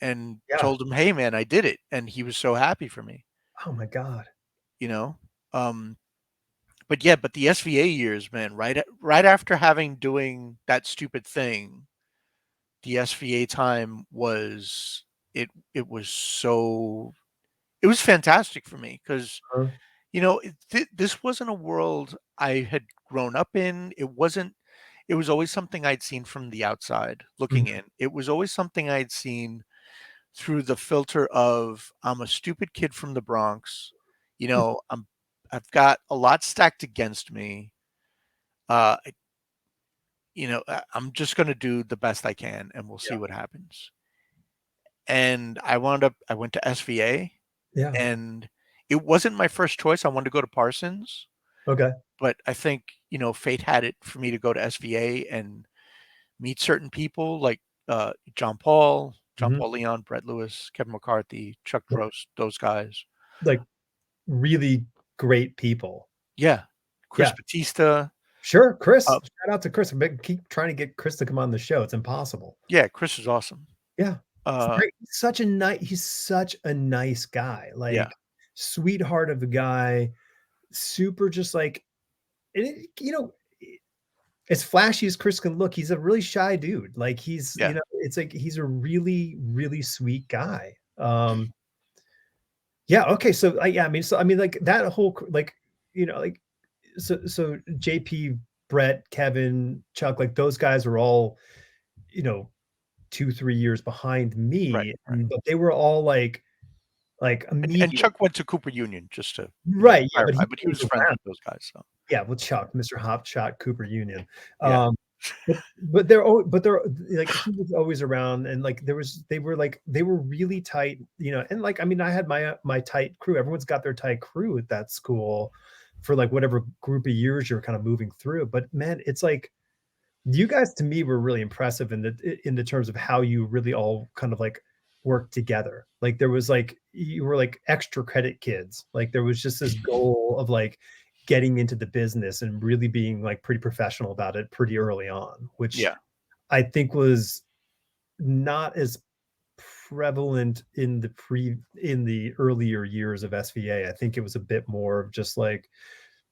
and Yeah. told him, "Hey man, I did it." And he was so happy for me, Oh my god. you know. Um but yeah, but the SVA years, man, right after having doing that stupid thing, the SVA time was it was so it was fantastic for me because Huh? this wasn't a world I had grown up in. It was always something I'd seen from the outside looking Mhm. in. It was always something I'd seen through the filter of I'm a stupid kid from the Bronx. I've got a lot stacked against me. I I'm just going to do the best I can and we'll see Yeah. what happens. And I went to SVA, Yeah. and it wasn't my first choice. I wanted to go to Parsons, Okay. but I think, fate had it for me to go to SVA and meet certain people like John Mhm. Paul Leon, Brett Lewis, Kevin McCarthy, Chuck Yep. Drost, those guys. Like, really great people. Yeah. Chris Yeah. Batista. Sure, Chris. Uh, Shout out to Chris. Keep trying to get Chris to come on the show. It's impossible. yeah, Chris is awesome. Yeah. He's Uh, great. He's such a nice guy, yeah, like, sweetheart of a guy, super just like and as flashy as Chris can look, he's a really shy dude. Like, yeah. it's like he's a really, really sweet guy. Yeah, okay, so, yeah, I mean, like, that whole like, like, so JP, Brett, Kevin, Chuck, like, those guys were all, you know, 2, 3 years behind Right, me, right. but they were all, like, And immediate. Chuck went to Cooper Union, just to, Right, yeah, but clarify, he but he was was friends around. with those guys, so Yeah, with Chuck, Mr. Hopshot, Cooper Union. yeah, Um, but they're like, he was always around, and, like, they were really tight, and, like, I mean, I had my tight crew. Everyone's got their tight crew at that school for, like, whatever group of years you're kind of moving through, but, man, it's like you guys to me were really impressive in the terms of how you really all kind of like worked together. Like there was like you were like extra credit kids. Like there was just this goal of like getting into the business and really being like pretty professional about it pretty early on, which yeah. I think was not as prevalent in the earlier years of SVA. I think it was a bit more of just like,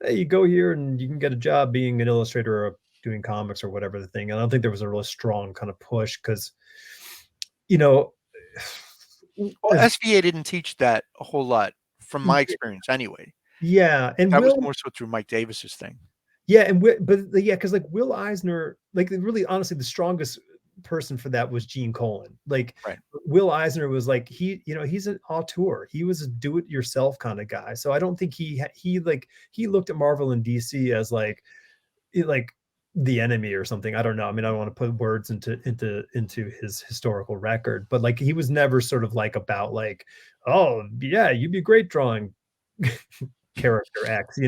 hey, you go here and you can get a job being an illustrator or doing comics or whatever the thing. And I don't think there was a really strong kind of push because, you know, Well, as SVA didn't teach that a whole lot from my experience anyway. yeah, and That was Will, more so through Mike Davis's thing. yeah, and but yeah, because like Will Eisner, like really honestly, the strongest person for that was Gene Colan. Like Right, Will Eisner was like he's an auteur. He was a do-it-yourself kind of guy. So I don't think he looked at Marvel and DC as like the enemy or something. I don't know. I mean, I don't want to put words into his historical record, but like he was never sort of like about like, oh yeah, you'd be great drawing character X,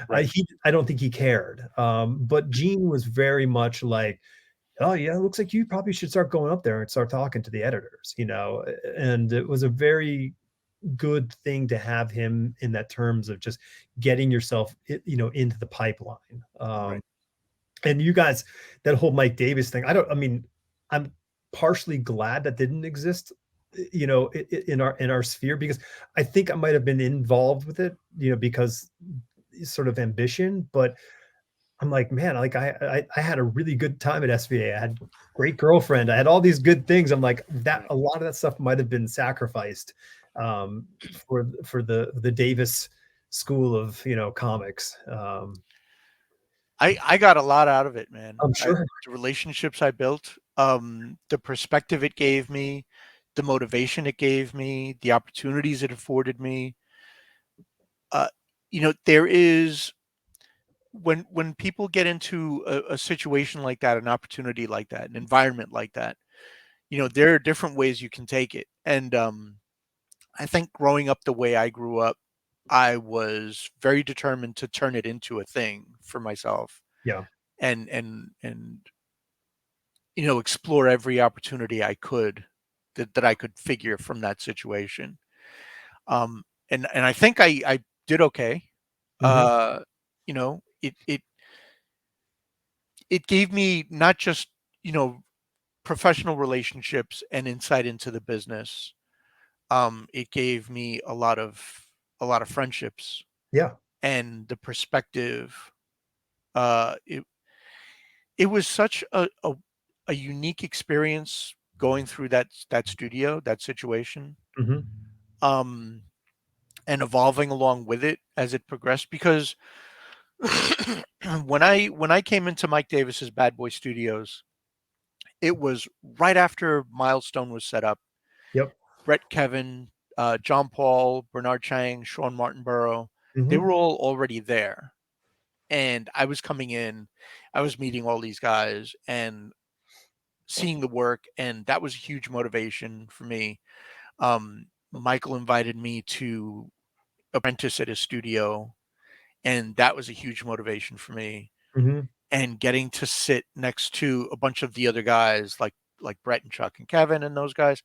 right, I don't think he cared. But Gene was very much like, oh yeah, it looks like you probably should start going up there and start talking to the editors, and it was a very good thing to have him in that terms of just getting yourself, into the pipeline. right. And you guys, that whole Mike Davis thing, I mean, I'm partially glad that didn't exist, in our sphere, because I think I might have been involved with it, because sort of ambition, but I'm like, man, like I had a really good time at SVA. I had great girlfriend. I had all these good things. I'm like that Right. a lot of that stuff might have been sacrificed for the Davis school of, comics. I got a lot out of it, man. I'm sure. The relationships I built, the perspective it gave me, the motivation it gave me, the opportunities it afforded me. Uh, there is when people get into a situation like that, an opportunity like that, an environment like that, there are different ways you can take it. And I think growing up the way I grew up, I was very determined to turn it into a thing for myself Yeah. and explore every opportunity I could that I could figure from that situation. And I think I did okay. Hmm. It gave me not just, professional relationships and insight into the business. It gave me a lot of friendships Yeah. and the perspective. It was such a unique experience going through that studio, that situation, Hmm. um, and evolving along with it as it progressed. Because when I came into Mike Davis's Bad Boy Studios, it was right after Milestone was set up. Yep. Brett, Kevin, John Paul, Bernard Chang, Sean Martinborough, they Hmm. were all already there. And I was coming in, I was meeting all these guys and seeing the work, and that was a huge motivation for me. Michael invited me to apprentice at his studio, and that was a huge motivation for me. Mhm. And getting to sit next to a bunch of the other guys, like Brett and Chuck and Kevin and those guys,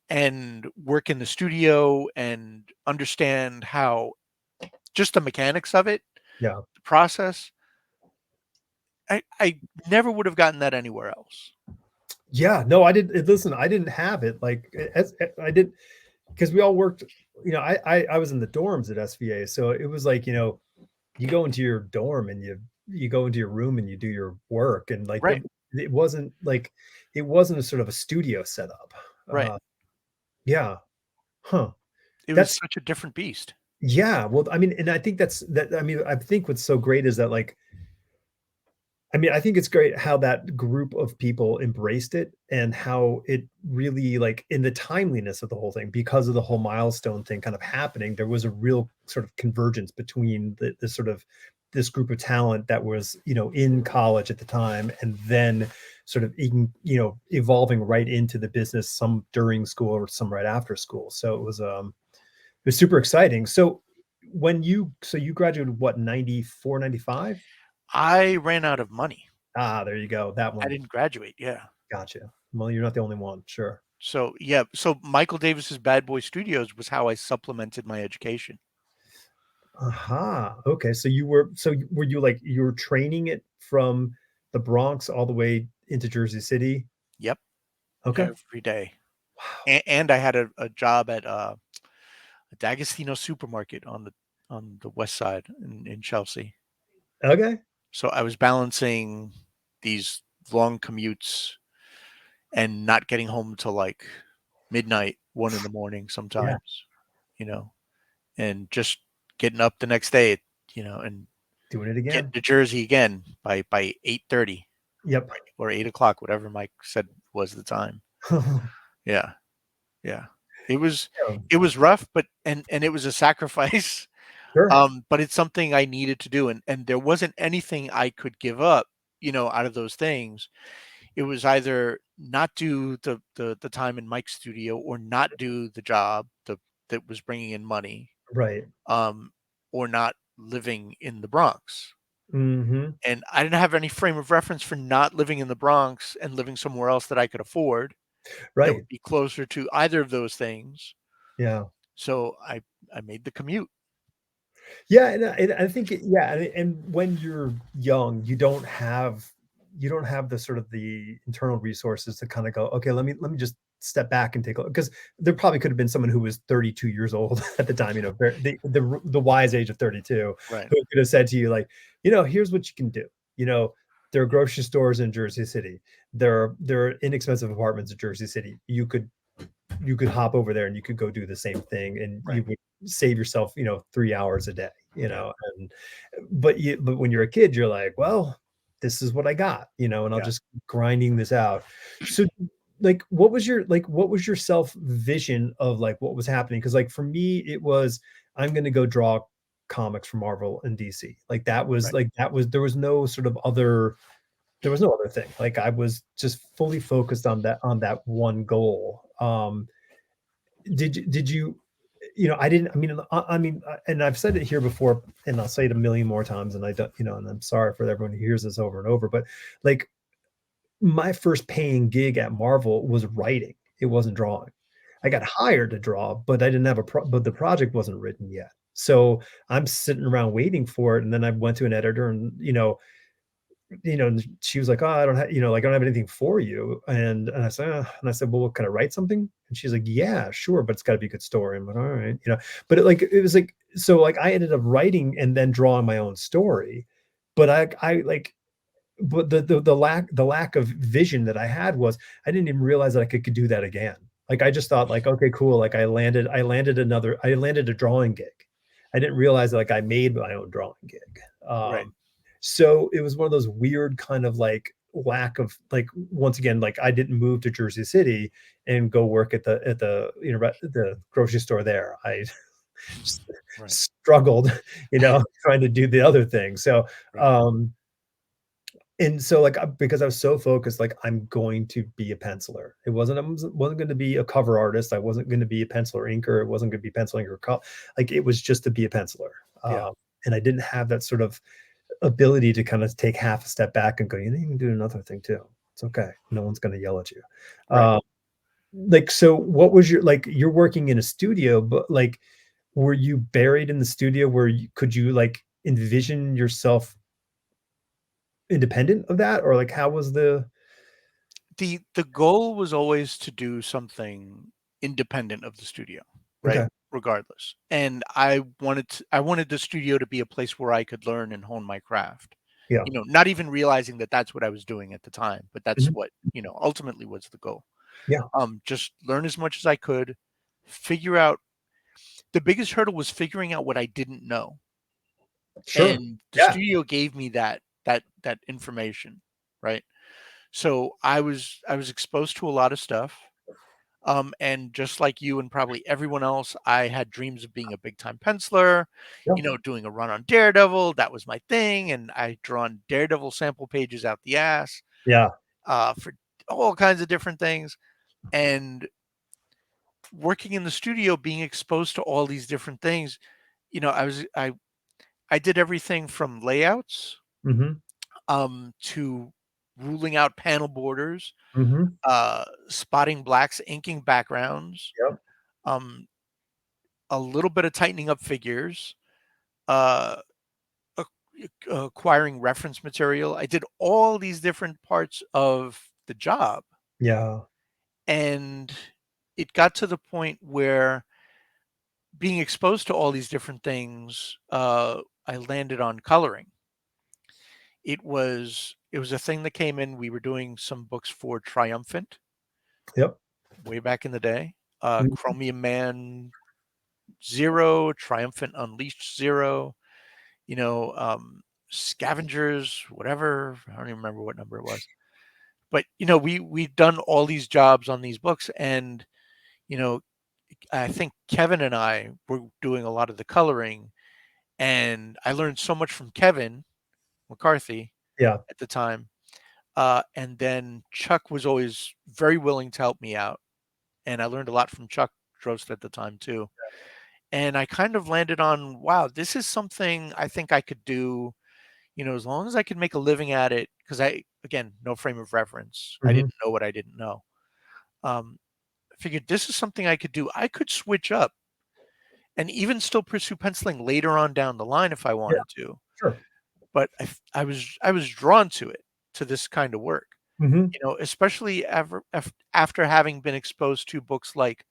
and work in the studio and understand how just the mechanics of it, Yeah. the process. I never would have gotten that anywhere else. Yeah, no, I didn't listen, I didn't have it, like, as I did, because we all worked, I was in the dorms at SVA, so it was like, you go into your dorm and you go into your room and you do your work, and, like, Right, it wasn't like it wasn't a sort of a studio setup. right. Yeah, huh. It was That's such a different beast. yeah, well, I mean, and I think I think what's so great is that, like, I mean, I think it's great how that group of people embraced it and how it really, like, in the timeliness of the whole thing, because of the whole milestone thing kind of happening, there was a real sort of convergence between the sort of this group of talent that was, in college at the time, and then sort of evolving right into the business, some during school or some right after school. So it was super exciting. So you graduated what, 94, 95? I ran out of money. Ah, there you go. That I one. didn't graduate, yeah. Gotcha. Well, you're not the only one. Sure. So, yeah, so Michael Davis's Bad Boy Studios was how I supplemented my education. Aha. Okay. So were you like you were training it from the Bronx all the way into Jersey City? Yep, Okay. every day. Wow. And I had a job at, a D'Agostino supermarket on the west side in Chelsea. Okay. So I was balancing these long commutes and not getting home till, like, midnight, 1 in the morning Yeah. sometimes, you know, and just getting up the next day, and Doing it getting again. to Jersey again by 8:30, Yep. right, or 8 o'clock, whatever Mike said was the time. Yeah, yeah. It was Yeah. it was rough, but and it was a sacrifice, Sure. but it's something I needed to do, and there wasn't anything I could give up, out of those things. It was either not do the time in Mike's studio or not do the job that was bringing in money, Right. um, or not living in the Bronx. Mhm. And I didn't have any frame of reference for not living in the Bronx and living somewhere else that I could afford that Right. would be closer to either of those things. Yeah. So I made the commute. Yeah, and I think yeah, and when you're young, you don't have the sort of the internal resources to kind of go, okay, let me just step back and take a look, because there probably could have been someone who was 32 years old at the time, the wise age of 32, Right, who could have said to you, like, here's what you can do. You know, there are grocery stores in Jersey City. There are inexpensive apartments in Jersey City. You could hop over there and you could go do the same thing, and right. you would save yourself 3 hours a day, Yeah, and but when you're a kid, you're like, well, this is what I got, and I'll yeah, just keep grinding this out. So, like what was your self vision of like what was happening? Because like for me it was, I'm going to go draw comics for Marvel and DC. right. Like that was there was no other thing. Like I was just fully focused on that one goal. Did you, I didn't, and I've said it here before, and I'll say it a million more times, and I don't, and I'm sorry for everyone who hears this over and over, but like my first paying gig at Marvel was writing. It wasn't drawing. I got hired to draw, but I didn't have but the project wasn't written yet. So I'm sitting around waiting for it. And then I went to an editor, and, and she was like, "Oh, I don't have, like, I don't have anything for you." And I said, "Well, can I write something?" And she's like, "Yeah, sure, but it's got to be a good story." I'm like, "All right." But it was like, so like I ended up writing and then drawing my own story. But I like, but the lack of vision that I had was, I didn't even realize that I could do that again. Like I just thought, like, okay, cool. Like I landed a drawing gig. I didn't realize that, like, I made my own drawing gig. Right. So it was one of those weird kind of like lack of, like, once again, like I didn't move to Jersey City and go work at the the grocery store there. s- Right. struggled, trying to do the other thing. So, Right. um, and so like because I was so focused, like I'm going to be a penciler. I wasn't going to be a cover artist. I wasn't going to be a penciler inker. It wasn't going to be pencil inker. Like it was just to be a penciler. Yeah. And I didn't have that sort of ability to kind of take half a step back and go, you can do another thing too. It's okay. No one's going to yell at you. Right. Um, like, so what was your, like, you're working in a studio, but like, were you buried in the studio where could you like envision yourself independent of that? Or like, how was the, The goal was always to do something independent of the studio, right? okay. Regardless. And I wanted the studio to be a place where I could learn and hone my craft. Yeah. Not even realizing that that's what I was doing at the time, but that's Mhm. what, ultimately was the goal. Yeah. Just learn as much as I could, figure out the biggest hurdle was figuring out what I didn't know. Sure. And the Yeah. studio gave me that information, right? So I was exposed to a lot of stuff. And just like you and probably everyone else, I had dreams of being a big time penciler, Yeah. doing a run on Daredevil. That was my thing. And I drawn Daredevil sample pages out the ass Yeah. for all kinds of different things. And working in the studio, being exposed to all these different things, I did everything from layouts Mhm. to ruling out panel borders, Mhm. spotting blacks, inking backgrounds, Yep. um, a little bit of tightening up figures, uh, acquiring reference material. I did all these different parts of the job, Yeah. and it got to the point where being exposed to all these different things, I landed on coloring. It was a thing that came in. We were doing some books for Triumphant Yep. way back in the day. Mhm. Chromium Man Zero, Triumphant Unleashed Zero, you know, um, Scavengers, whatever. I don't even remember what number it was. But we've done all these jobs on these books, and you know, I think Kevin and I were doing a lot of the coloring, and I learned so much from Kevin McCarthy Yeah. at the time. And then Chuck was always very willing to help me out, and I learned a lot from Chuck Drost at the time too. And I kind of landed on, wow, this is something I think I could do, as long as I could make a living at it. Because again, no frame of reference. I Mhm. didn't know what I didn't know. I figured this is something I could do. I could switch up and even still pursue penciling later on down the line if I Yeah. wanted to. Sure. But I was drawn to it, to this kind of work. Mhm. Especially after having been exposed to books like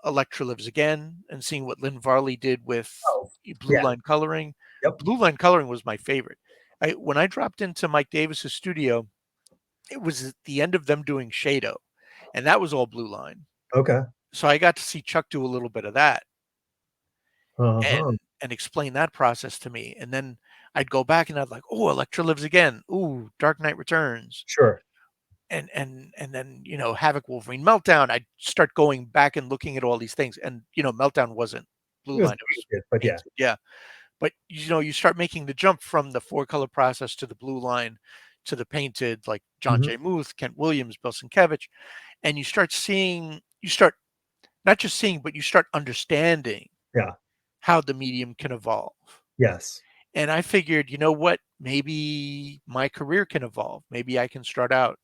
Electra Lives Again and seeing what Lynn Varley did with Oh, blue yeah. line coloring. Yep. Blue line coloring was my favorite. When I dropped into Mike Davis's studio, it was at the end of them doing Shado, and that was all blue line. Okay. So I got to see Chuck do a little bit of that Uh-huh. and explain that process to me. And then I'd go back and I'd like, oh, Electra Lives Again. Ooh, Dark Knight Returns. Sure. And then Havoc, Wolverine, Meltdown. I'd start going back and looking at all these things, and Meltdown wasn't blue It was line; it was painted, but yeah. painted. Yeah, but you start making the jump from the four color process to the blue line to the painted, like John Mhm. J. Muth, Kent Williams, Bill Sienkiewicz, and you start not just seeing, but you start understanding Yeah. how the medium can evolve. Yes. And I figured, you know what? Maybe my career can evolve. Maybe I can start out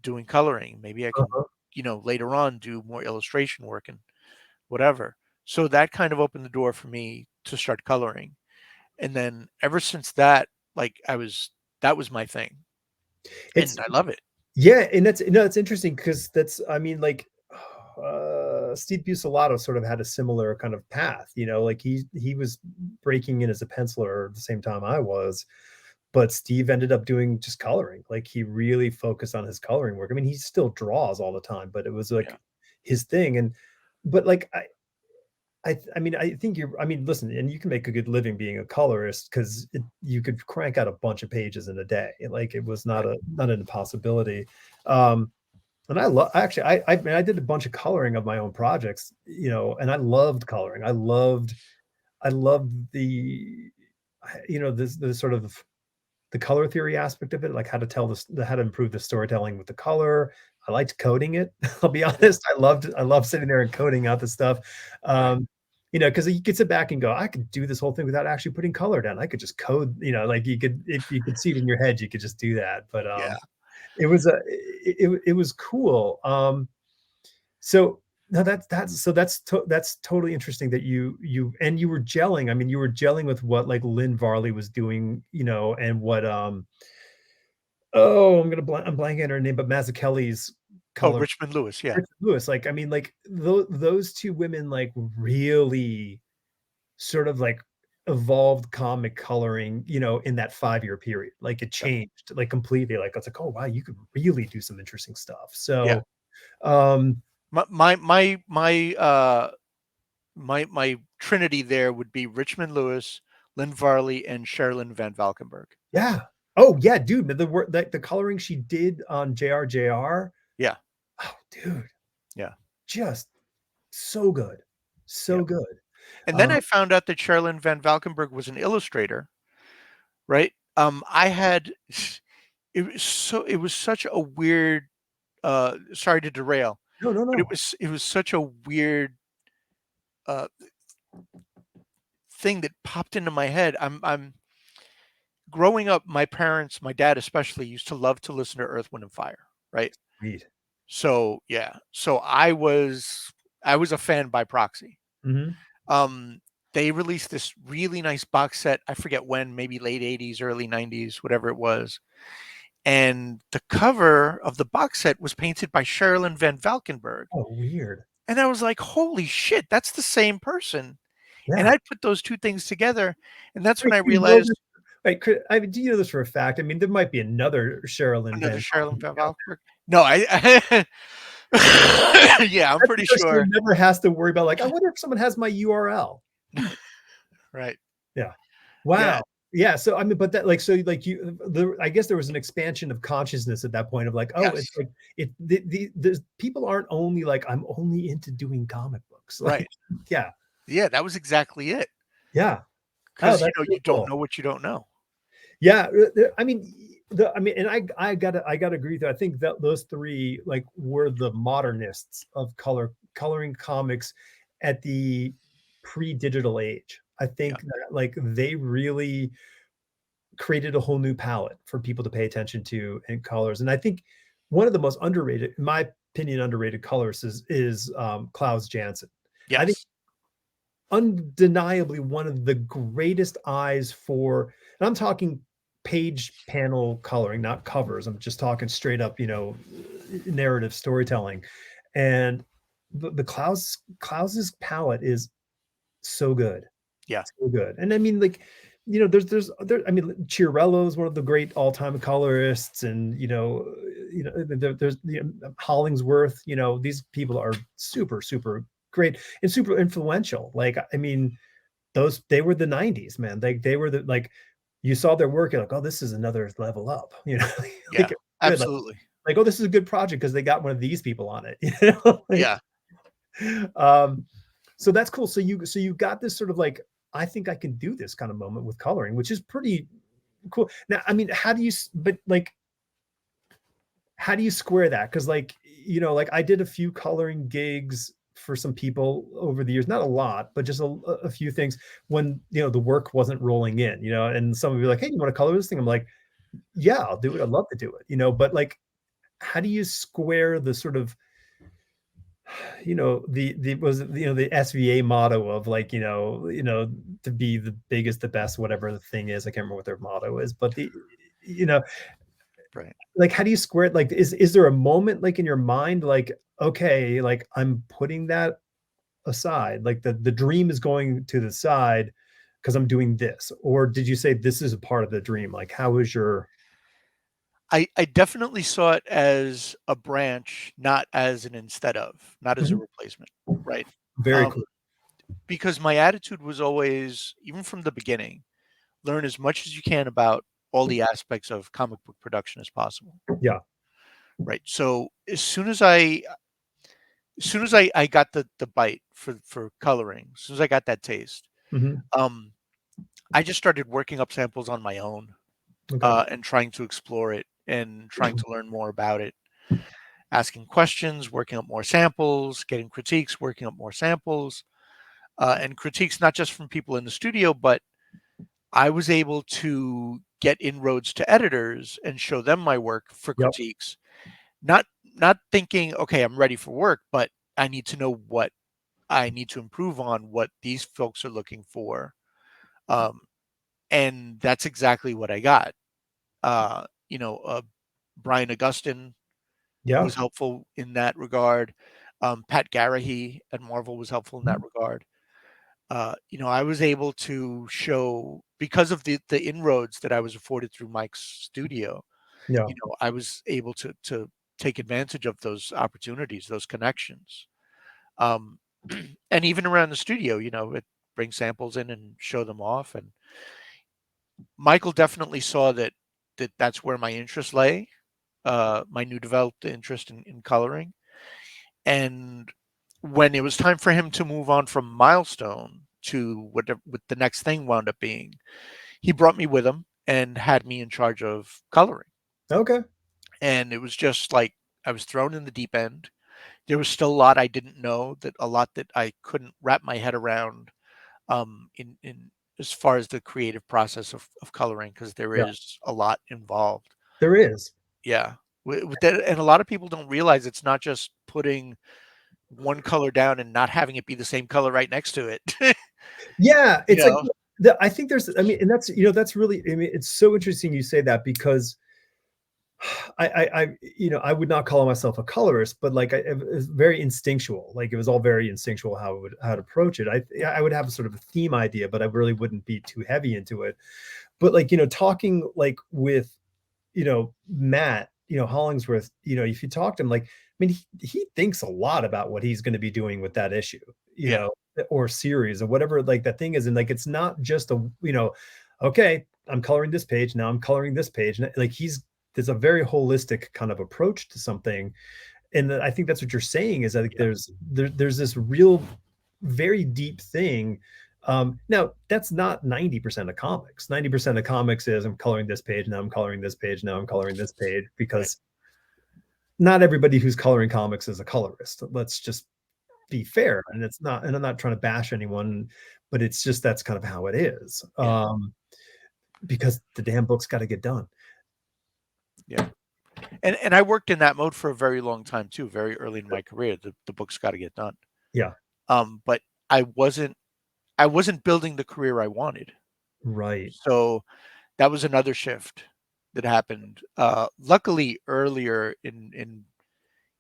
doing coloring. Maybe I can, Uh-huh. later on do more illustration work and whatever. So that kind of opened the door for me to start coloring. And then ever since that, like that was my thing. It's And I love it. Yeah, and that's no, it's interesting because I mean, like, Steve Buccellato sort of had a similar kind of path, like he was breaking in as a penciler at the same time I was, but Steve ended up doing just coloring. Like he really focused on his coloring work. I mean, he still draws all the time, but it was Yeah. like his thing. And but like I mean, I think I mean, listen, and you can make a good living being a colorist because you could crank out a bunch of pages in a day. Like it was Right. not an impossibility. Um, And I love actually I mean, I did a bunch of coloring of my own projects, and I loved coloring. I loved the this the sort of the color theory aspect of it, like how to tell this how to improve the storytelling with the color. I liked coding it. I'll be Yeah. honest. I love sitting there and coding out the stuff. Right. Because you could sit back and go, I could do this whole thing without actually putting color down. I could just code, like you could if you could see it in your head, you could just do that. But Yeah. it was cool. So no, that's totally interesting that you were gelling. I mean, you were gelling with what like Lynn Varley was doing, and what oh, I'm blanking on her name, but Mazzucchelli's Oh, color Richmond Lewis. Yeah. Richard Lewis. Like, I mean, like those two women like really sort of like evolved comic coloring, in that 5-year period. Like it Yep. changed like completely. Like it's like, oh wow, you could really do some interesting stuff. Yeah. So um My trinity there would be Richmond Lewis, Lynn Varley, and Sherilyn Van Valkenburg. Yeah. Oh, yeah, dude, the coloring she did on JRJR, Yeah. oh, dude, Yeah. just so good. Yeah. So good. And then Um, I found out that Sherilyn Van Valkenburg was an illustrator, right? I had it was such a weird sorry to derail, no, no, but no. it was such a weird uh thing that popped into my head. I'm growing up, my parents, my dad especially, used to love to listen to Earth, Wind and Fire, right? Sweet. So yeah. So I was a fan by proxy. Mhm. Um, they released this really nice box set. I forget when, maybe late 80s, early 90s, whatever it was. And the cover of the box set was painted by Sherilyn Van Valkenburg. Oh, weird. And I was like, holy shit, that's the same person. And Yeah. I put those two things together. And that's when Wait, I you know this realized wait, could I mean, do you know this for a fact? I mean, there might be another Sherilyn another Van Sherilyn Valkenburg Van out Valkenburg. No, yeah, I'm there. That's the pretty person who sure. never has to worry about, like, "I wonder if someone has my URL." Hmm, Right. yeah. Yeah. Wow. Yeah, so, I mean, but that like, so, like, I guess there was an expansion of consciousness at that point of like, oh, Yes. it's like there's people aren't only like, "I'm only into doing comic books." Like, Right. yeah, Yeah, that was exactly it. yeah. Oh, Because that's so you don't cool. know what you don't know. Yeah, I mean, and I gotta agree that I think that those 3, like, were the modernists of coloring comics at the pre-digital age. I Yeah. think that, like, they really created a whole new palette for people to pay attention to in colors, and I think one of the most underrated, in my opinion, underrated colorists is Klaus Janson. I think Yes. undeniably one of the greatest eyes for, and I'm talking page panel coloring, not covers. I'm just talking straight up, narrative storytelling. And the Klaus's palette is so good. Yeah. So good. And I mean, like, I mean, Chiarello is one of the great all-time colorists, and there's Hollingsworth. These people are super, super great and super influential. Like, I mean, they were the '90s, man. They were the like, you saw their work, you're like, oh, this is another level up. Yeah. Like good. Absolutely. Like, oh, this is a good project because they got one of these people on it. Like, Yeah. um, so that's cool. So you got this sort of like, I think I can do this kind of moment with coloring, which is pretty cool. Now, I mean, but like, how do you square that? Because like, like I did a few coloring gigs for some people over the years, not a lot, but just a few things when the work wasn't rolling in, and some would be like, hey, you want to color this thing? I'm like, yeah, I'll do it. I'd love to do it, but like, how do you square the sort of, the was it, the SVA motto of like, to be the biggest, the best, whatever the thing is. I can't remember what their motto is, but you know, Right. like, how do you square it? Like, is there a moment like in your mind, like, okay, like I'm putting that aside, like the dream is going to the side because I'm doing this, or did you say this is a part of the dream? Like, how is your I definitely saw it as a branch, not as an instead of, not as a Mhm. replacement, right? Very Um, cool. because my attitude was always, even from the beginning, learn as much as you can about all the aspects of comic book production as possible, Yeah. right? So as soon as I got the bite for coloring, as soon as I got that taste, Mhm. um, I just started working up samples on my own, Okay. and trying to explore it and trying to learn more about it, asking questions, working up more samples, getting critiques, working up more samples, and critiques not just from people in the studio, but I was able to get inroads to editors and show them my work for Yep. critiques. Not thinking, okay, I'm ready for work, but I need to know what I need to improve on, what these folks are looking for. Um, and that's exactly what I got. Uh, you know, uh, Brian Augustin Yeah. was helpful in that regard. Pat Garrahy at Marvel was helpful in that Mhm. regard. I was able to show, because of the inroads that I was afforded through Mike's studio. Yeah. I was able to take advantage of those opportunities, those connections. Um, and even around the studio, it bring samples in and show them off. And Michael definitely saw that's where my interest lay, my new developed interest in coloring. And when it was time for him to move on from Milestone to what the next thing wound up being, he brought me with him and had me in charge of coloring. Okay. And it was just like I was thrown in the deep end. There was still a lot I didn't know, that a lot that I couldn't wrap my head around, in as far as the creative process of coloring, because there Yeah. is a lot involved. There is. Yeah. With that, and a lot of people don't realize it's not just putting one color down and not having it be the same color right next to it. Yeah, you it's like know? I think there's I mean, and that's that's really I mean, it's so interesting you say that because I would not call myself a colorist, but like it was very instinctual. Like it was all very instinctual how to approach it. I would have a sort of a theme idea, but I really wouldn't be too heavy into it. But like, talking like with Matt, Hollingsworth, if you talk to him, like, I mean, he thinks a lot about what he's going to be doing with that issue, Yeah. or series or whatever, like that thing is. And like, it's not just okay, I'm coloring this page. Now I'm coloring this page. And like, there's a very holistic kind of approach to something. And I think that's what you're saying is I think Yeah. there's this real, very deep thing. Now that's not 90% of comics. 90% of comics is I'm coloring this page, now I'm coloring this page, now I'm coloring this page, Right. because not everybody who's coloring comics is a colorist. Let's just be fair. And it's not, and I'm not trying to bash anyone, but it's just that's kind of how it is. Yeah. Because the damn book's got to get done. Yeah. And I worked in that mode for a very long time too, very early in my career. The book's got to get done. Yeah. But I wasn't building the career I wanted. Right. So that was another shift that happened. Luckily earlier in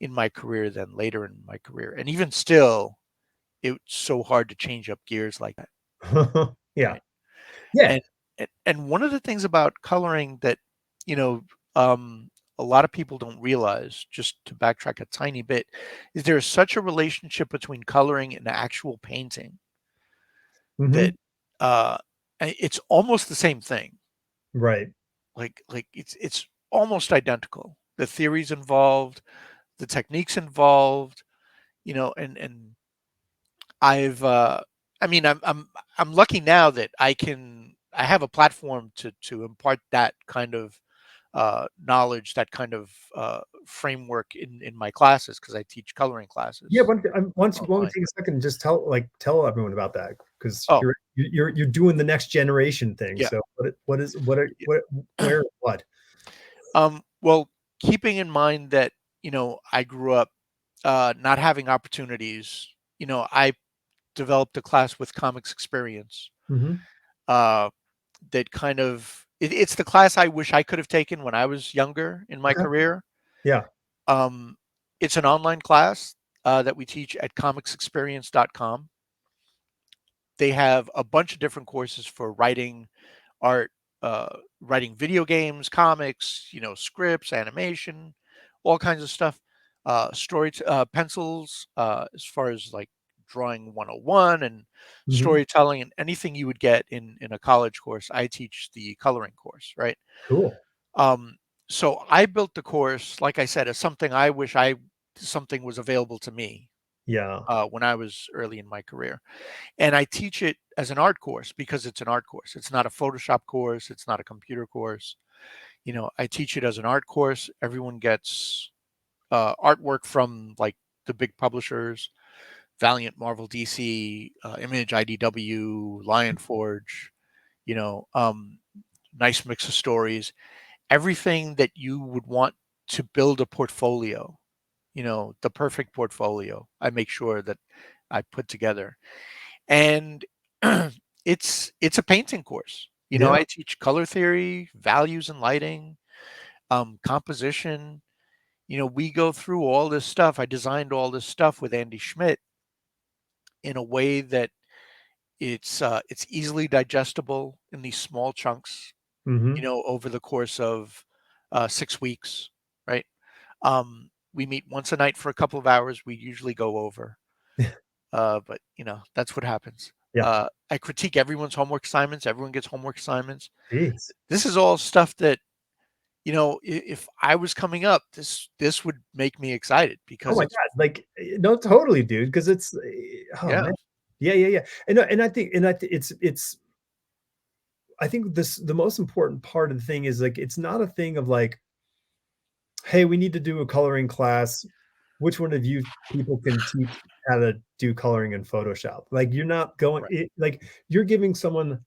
my career than later in my career. And even still, it's so hard to change up gears like that, Yeah. right? Yeah. And and one of the things about coloring that, you know, um, a lot of people don't realize, just to backtrack a tiny bit, is there is such a relationship between coloring and actual painting that, Hmm. uh, it's almost the same thing. Right. Like it's almost identical. The theories involved, the techniques involved, and I've I mean I'm lucky now that I have a platform to impart that kind of knowledge, that kind of framework in my classes, because I teach coloring Yeah, classes once you want me online. to take a second and just tell everyone about that, because Oh, you're doing the next generation thing. yeah. So what is what are what where what? Well, keeping in mind that, I grew up not having opportunities, I developed a class with comics experience, Hmm. uh, that it's the class I wish I could have taken when I was younger in my Okay. career. Yeah. Um, it's an online class that we teach at comicsexperience.com. They have a bunch of different courses for writing, art, writing video games, comics, scripts, animation, all kinds of stuff. Pencils, as far as like drawing 101 and Hmm. storytelling and anything you would get in a college course. I teach the coloring course, right? Cool. Um, So I built the course, like I said, as something I wish I something was available to me Yeah. when I was early in my career. And I teach it as an art course because it's an art course. It's not a Photoshop course. It's not a computer course. I teach it as an art course. Everyone gets artwork from like the big publishers, Valiant, Marvel, DC, Image, IDW, Lion Forge. You know, um, nice mix of stories. Everything that you would want to build a portfolio. The perfect portfolio. I make sure that I put together, and it's a painting course. Yeah. I teach color theory, values and lighting, composition. We go through all this stuff. I designed all this stuff with Andy Schmidt in a way that it's easily digestible in these small chunks, Mhm. over the course of 6 weeks, right? We meet once a night for a couple of hours. We usually go over, but that's what happens. Yeah. I critique everyone's homework assignments. Everyone gets homework assignments. Jeez. This is all stuff that if I was coming up, this would make me excited Oh because my it's god, like, no, totally, dude, 'cause oh, yeah, man. Yeah, yeah, yeah, and I think it's I think the most important part of the thing is, like, it's not a thing of, like, "Hey, we need to do a coloring class. Which one of you people can teach how to do coloring in Photoshop?" Like, you're not going right, it like, you're giving someone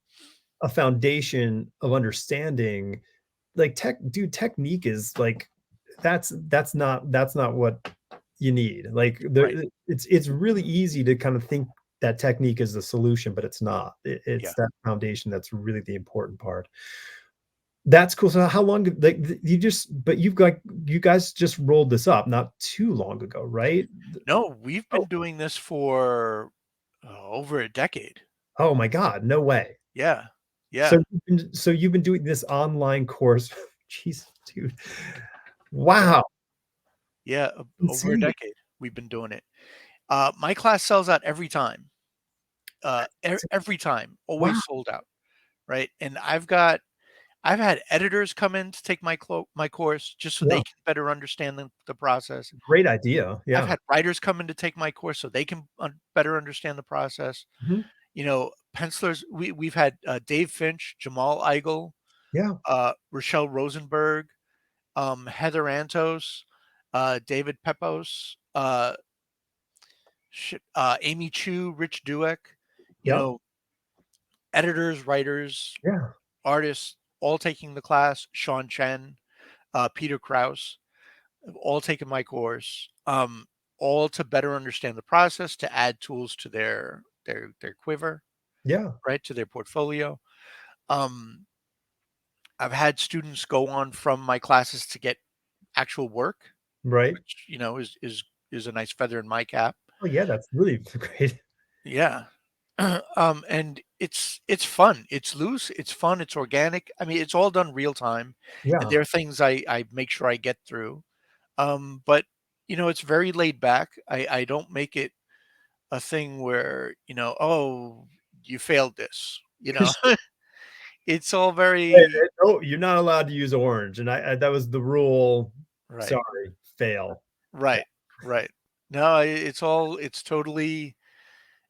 a foundation of understanding, like, technique is, like, that's not what you need. Like, right, it's really easy to kind of think that technique is the solution, but it's not. It's yeah. that foundation that's really the important part. That's cool. So how long did like, you just but you guys just rolled this up not too long ago, right? No, we've Oh, been doing this for over a decade. oh my god, no way. Yeah, yeah, So you've been doing this online course jeez, dude. yeah, Wow, yeah. Over a insane. decade, we've been doing it. My class sells out every time. Every time, Wow, always sold out, right? And I've had editors come in to take my course just so yeah, they can better understand the process. great idea, I've yeah. had writers come in to take my course so they can better understand the process. Mhm, Pencilers. We've had Dave Finch, Jamal Eigel, yeah, Rochelle Rosenberg, Heather Antos, David Pepos, Amy Chu, Rich Dueck. You yep, know, editors, writers, yeah, artists, all taking the class. Sean Chen, Peter Krause, have all taken my course. All to better understand the process, to add tools to their quiver, yeah, right, to their portfolio. Um, I've had students go on from my classes to get actual work, right. which is a nice feather in my cap. Oh, yeah, that's really great. Yeah. And it's fun. It's loose. It's fun. It's organic. I mean, it's all done real time, and Yeah, there are things I make sure I get through. But it's very laid back. I don't make it a thing where oh, you failed this. It's all very oh, you're not allowed to use orange, and I that was the rule. right, Sorry, fail. Yeah, right, right. No, it's totally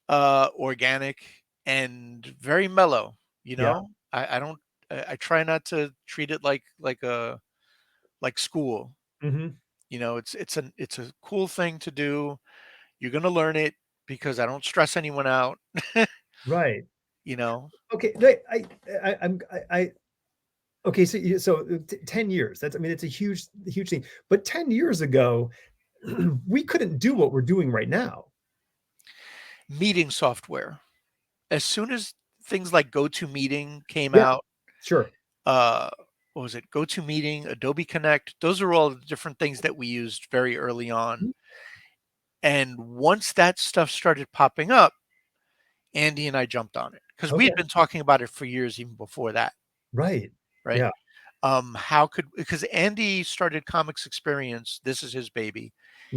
organic and very mellow. yeah, I don't. I try not to treat it like school. mhm, It's a cool thing to do. You're gonna learn it because I don't stress anyone out. right. You know, Okay, wait, I'm okay, so so, 10 years, that's I mean, it's a huge thing, but 10 years ago, we couldn't do what we're doing right now. meeting software. As soon as things like GoToMeeting came Yeah, out, sure. uh, what was it? GoToMeeting, Adobe Connect. Those are all the different things that we used very early on. Mhm, And once that stuff started popping up, Andy and I jumped on it because we had okay, been talking about it for years, even before that, right. right? Yeah, How could because Andy started Comics Experience. This is his baby.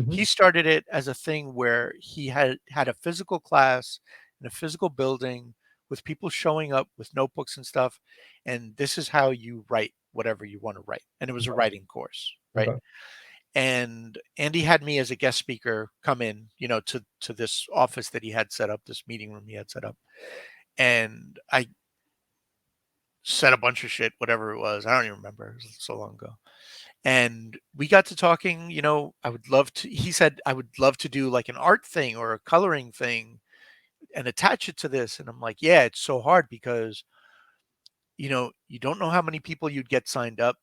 He mhm, started it as a thing where he had a physical class in a physical building with people showing up with notebooks and stuff, and this is how you write. whatever you want to write. And it was a Okay. writing course, right? Okay. And Andy had me as a guest speaker come in, to this office that he had set up, this meeting room he had set up. And I said a bunch of shit, whatever it was. I don't even remember. It was so long ago. And we got to talking, I would love to, he said, I would love to do like an art thing or a coloring thing and attach it to this. And I'm like, yeah, it's so hard because, you don't know how many people you'd get signed up.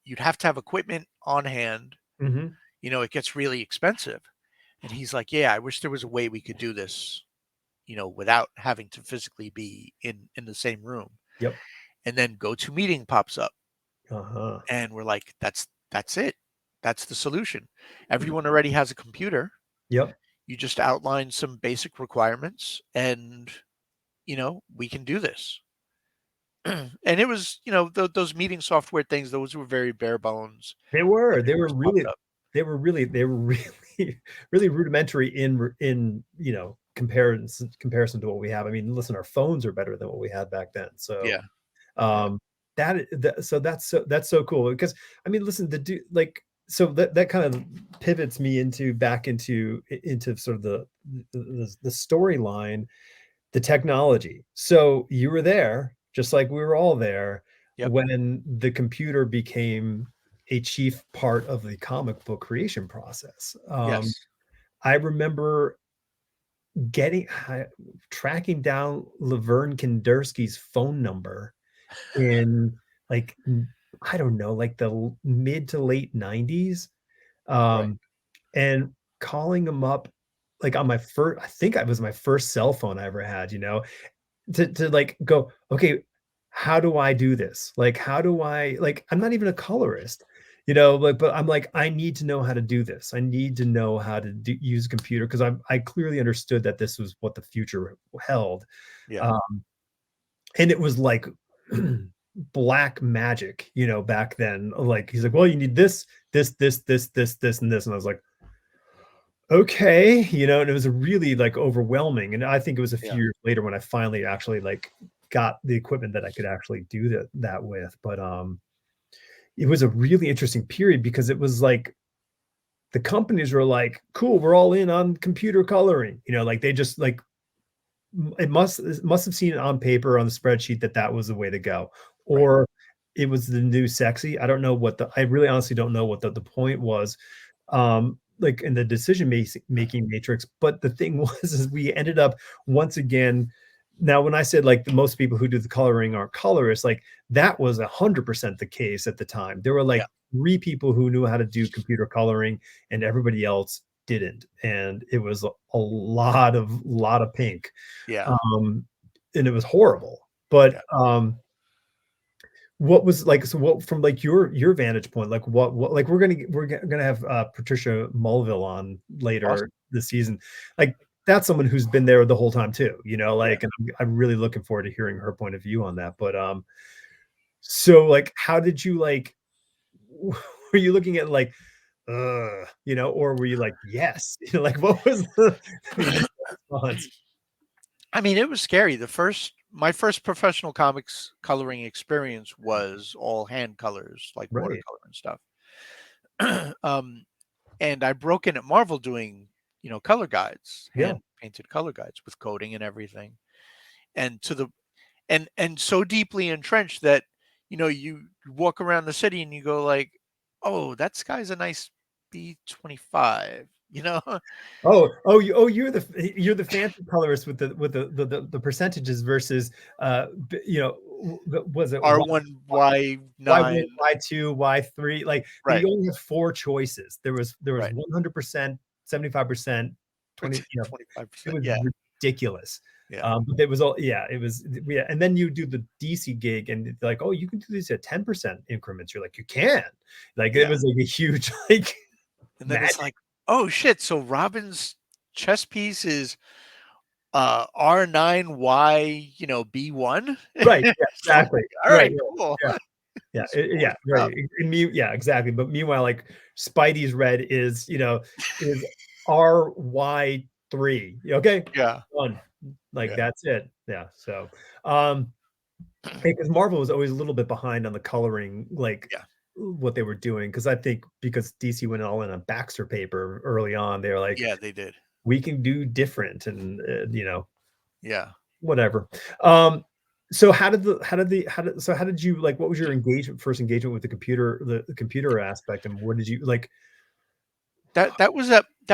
You'd have to have equipment on hand. Hmm. It gets really expensive. And he's like, yeah, I wish there was a way we could do this, without having to physically be in the same room. Yep. And then GoToMeeting pops up, Uh-huh. and we're like, that's it. That's the solution. Everyone already has a computer. Yep. You just outline some basic requirements, and we can do this. And it was, those meeting software things. Those were very bare bones They when were. they They were first popped really. up. Really rudimentary in comparison to what we have. I mean, listen, our phones are better than what we had back then. So Yeah, yeah, um so that's so cool because I mean, listen, so that kind of pivots me back into sort of the storyline, the technology. So you were there, just like we were all there, yep, when the computer became a chief part of the comic book creation process. yes, I remember getting tracking down Laverne Kandersky's phone number in, like, I don't know, like the mid to late 90s, right, um, and calling him up, like, on my first, I think it was my first cell phone I ever had, to like go, okay, how do I do this? Like, how do I, like, I'm not even a colorist, like, but I'm like, I need to know how to do this. I need to know how to use a computer because I clearly understood that this was what the future held. yeah, Um, and it was like black magic, back then. Like, he's like, well, you need this, and this. And I was like, okay, and it was really like overwhelming. And I think it was a yeah, few years later when I finally actually like got the equipment that I could actually do that with. But it was a really interesting period because it was like the companies were like, cool, we're all in on computer coloring. Like they just like it must have seen it on paper on the spreadsheet that was the way to go, right, or it was the new sexy. I don't know I really honestly don't know what the point was, like in the making matrix. But the thing was, is we ended up once again. Now, when I said like the most people who do the coloring are colorists, like that was 100% the case at the time. There were yeah, like three people who knew how to do computer coloring, and everybody else didn't. And it was a lot of pink, yeah, um, and it was horrible. yeah. But what was like, so what, from like your vantage point, like what like we're gonna have Patricia Mulville on later Awesome. this season. Like, that's someone who's been there the whole time too, Yeah. like, and I'm really looking forward to hearing her point of view on that. But so like, how did you like, were you looking at like, or were you like, yes, like what was the initial response? I mean, it was scary. My first professional comics coloring experience was all hand colors, like Right. watercolor and stuff. um, and I broke in at Marvel doing, color guides, Yeah. hand painted color guides with coding and everything. And to the and so deeply entrenched that, you walk around the city and you go like, "Oh, that sky's a nice B25," you know? You're the fancy colorist with the percentages versus was it R1, Y1, Y9. Y2, Y3, like Right, you only have four choices. There was right. 100%, 75%, 20, 25%. it was Yeah, ridiculous. yeah, But it was all, yeah, it was, yeah. And then you do the DC gig and it's like, oh, you can do these at 10% increments. You're like, you can. Like, it yeah. was like a huge like And then it's magic. like, "Oh, shit, so Robin's chess piece is, R9, Y, B1?" Right. Yeah, It's like, exactly. Right. "Alright, Yeah. cool." Yeah. Yeah, Holy yeah, right. crap. Yeah, exactly. But meanwhile, like Spidey's red is RY3. Okay, Yeah, done. Like yeah. that's it. Yeah. So, um, Because Marvel was always a little bit behind on the coloring, like Yeah, what they were doing. Because I think because DC went all in on Baxter paper early on, they were like, yeah, they did. we can do different, and Yeah. whatever. So how did you like? What was your first engagement with the computer, the computer aspect, and what did you like? That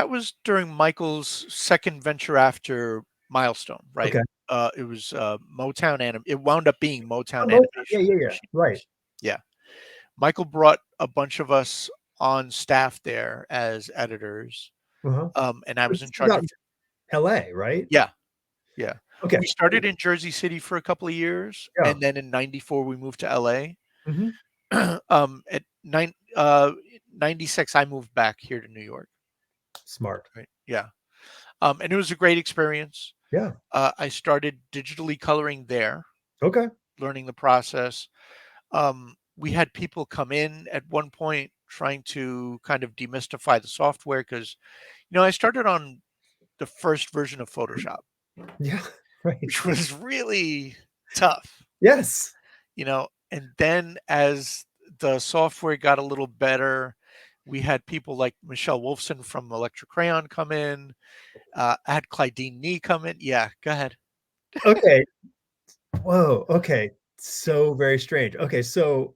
was during Michael's second venture after Milestone, right? Okay. It was Motown anim. It wound up being Oh, Motown Motown. Yeah, Animation yeah, yeah. Right. Machines. Yeah, Michael brought a bunch of us on staff there as editors, Uh-huh. and I was This in is charge out of. in LA, right? Yeah, yeah. Okay. We started in Jersey City for a couple of years, Yeah. and then in '94 we moved to LA. Mhm. At 96, I moved back here to New York. Smart. Right. Yeah. And it was a great experience. Yeah. I started digitally coloring there, Okay. learning the process. We had people come in at one point trying to kind of demystify the software because, I started on the first version of Photoshop, Yeah. Right. which was really tough, Yes. and then as the software got a little better, we had people like Michelle Wolfson from Electric Crayon come in. I had Clydeen Nee come in. Yeah, go ahead. Okay. Whoa. Okay. So very strange. Okay. So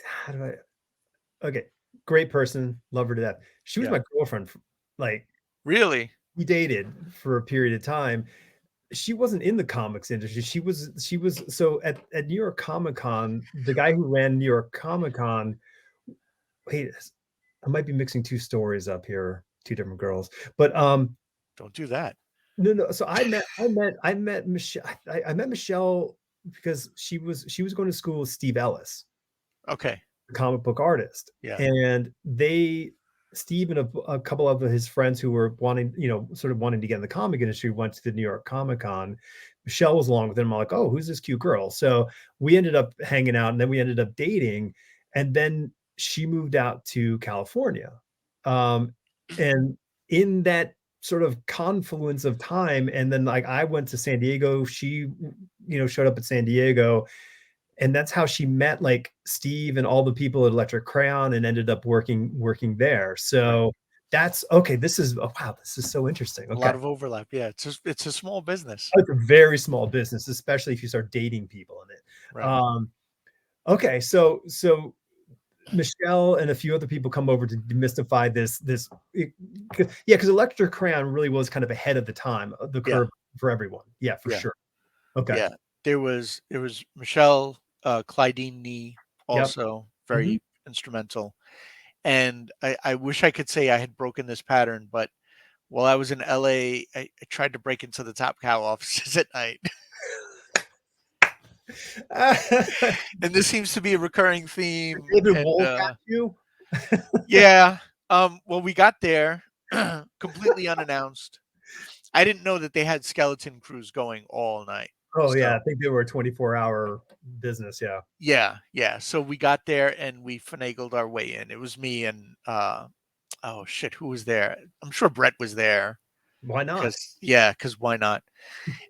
how do I? Okay. Great person. Love her to death. She was Yeah. my girlfriend. Like Really? we dated for a period of time. She wasn't in the comics industry. She was so at New York Comic Con, the guy who ran New York Comic Con. Wait, I might be mixing two stories up here, two different girls. But Don't do that. no, no. So I met Michelle. I met Michelle because she was going to school with Steve Ellis, Okay. the comic book artist, Yeah. and Steve and a couple of his friends who were wanting, sort of wanting to get in the comic industry went to the New York Comic Con. Michelle was along with them. I'm like, oh, who's this cute girl? So we ended up hanging out, and then we ended up dating, and then she moved out to California, um, and in that sort of confluence of time, and then like I went to San Diego, she showed up at San Diego, and that's how she met like Steve and all the people at Electric Crayon and ended up working there. Right. So that's okay. This is wow, this is so interesting. A Okay. lot of overlap. Yeah. It's a small business. It's a very small business, especially if you start dating people in it. Right. Okay, so Michelle and a few other people come over to demystify yeah, because Electric Crayon really was kind of ahead of the time, the Yeah. curve for everyone. Yeah, for Yeah. sure. Okay. Yeah. It was Michelle, Clydeen Nee, Yep. also Mhm. very instrumental. And I wish I could say I had broken this pattern, but while I was in LA, I tried to break into the Top Cow offices at night. And this seems to be a recurring theme. David And Wohl got you? yeah, well, we got there completely unannounced. I didn't know that they had skeleton crews going all night. Oh, yeah, I So think they were a 24-hour business, yeah. yeah, yeah. So we got there and we finagled our way in. It was me and oh shit, who was there? I'm sure Brett was there Why not? because why not?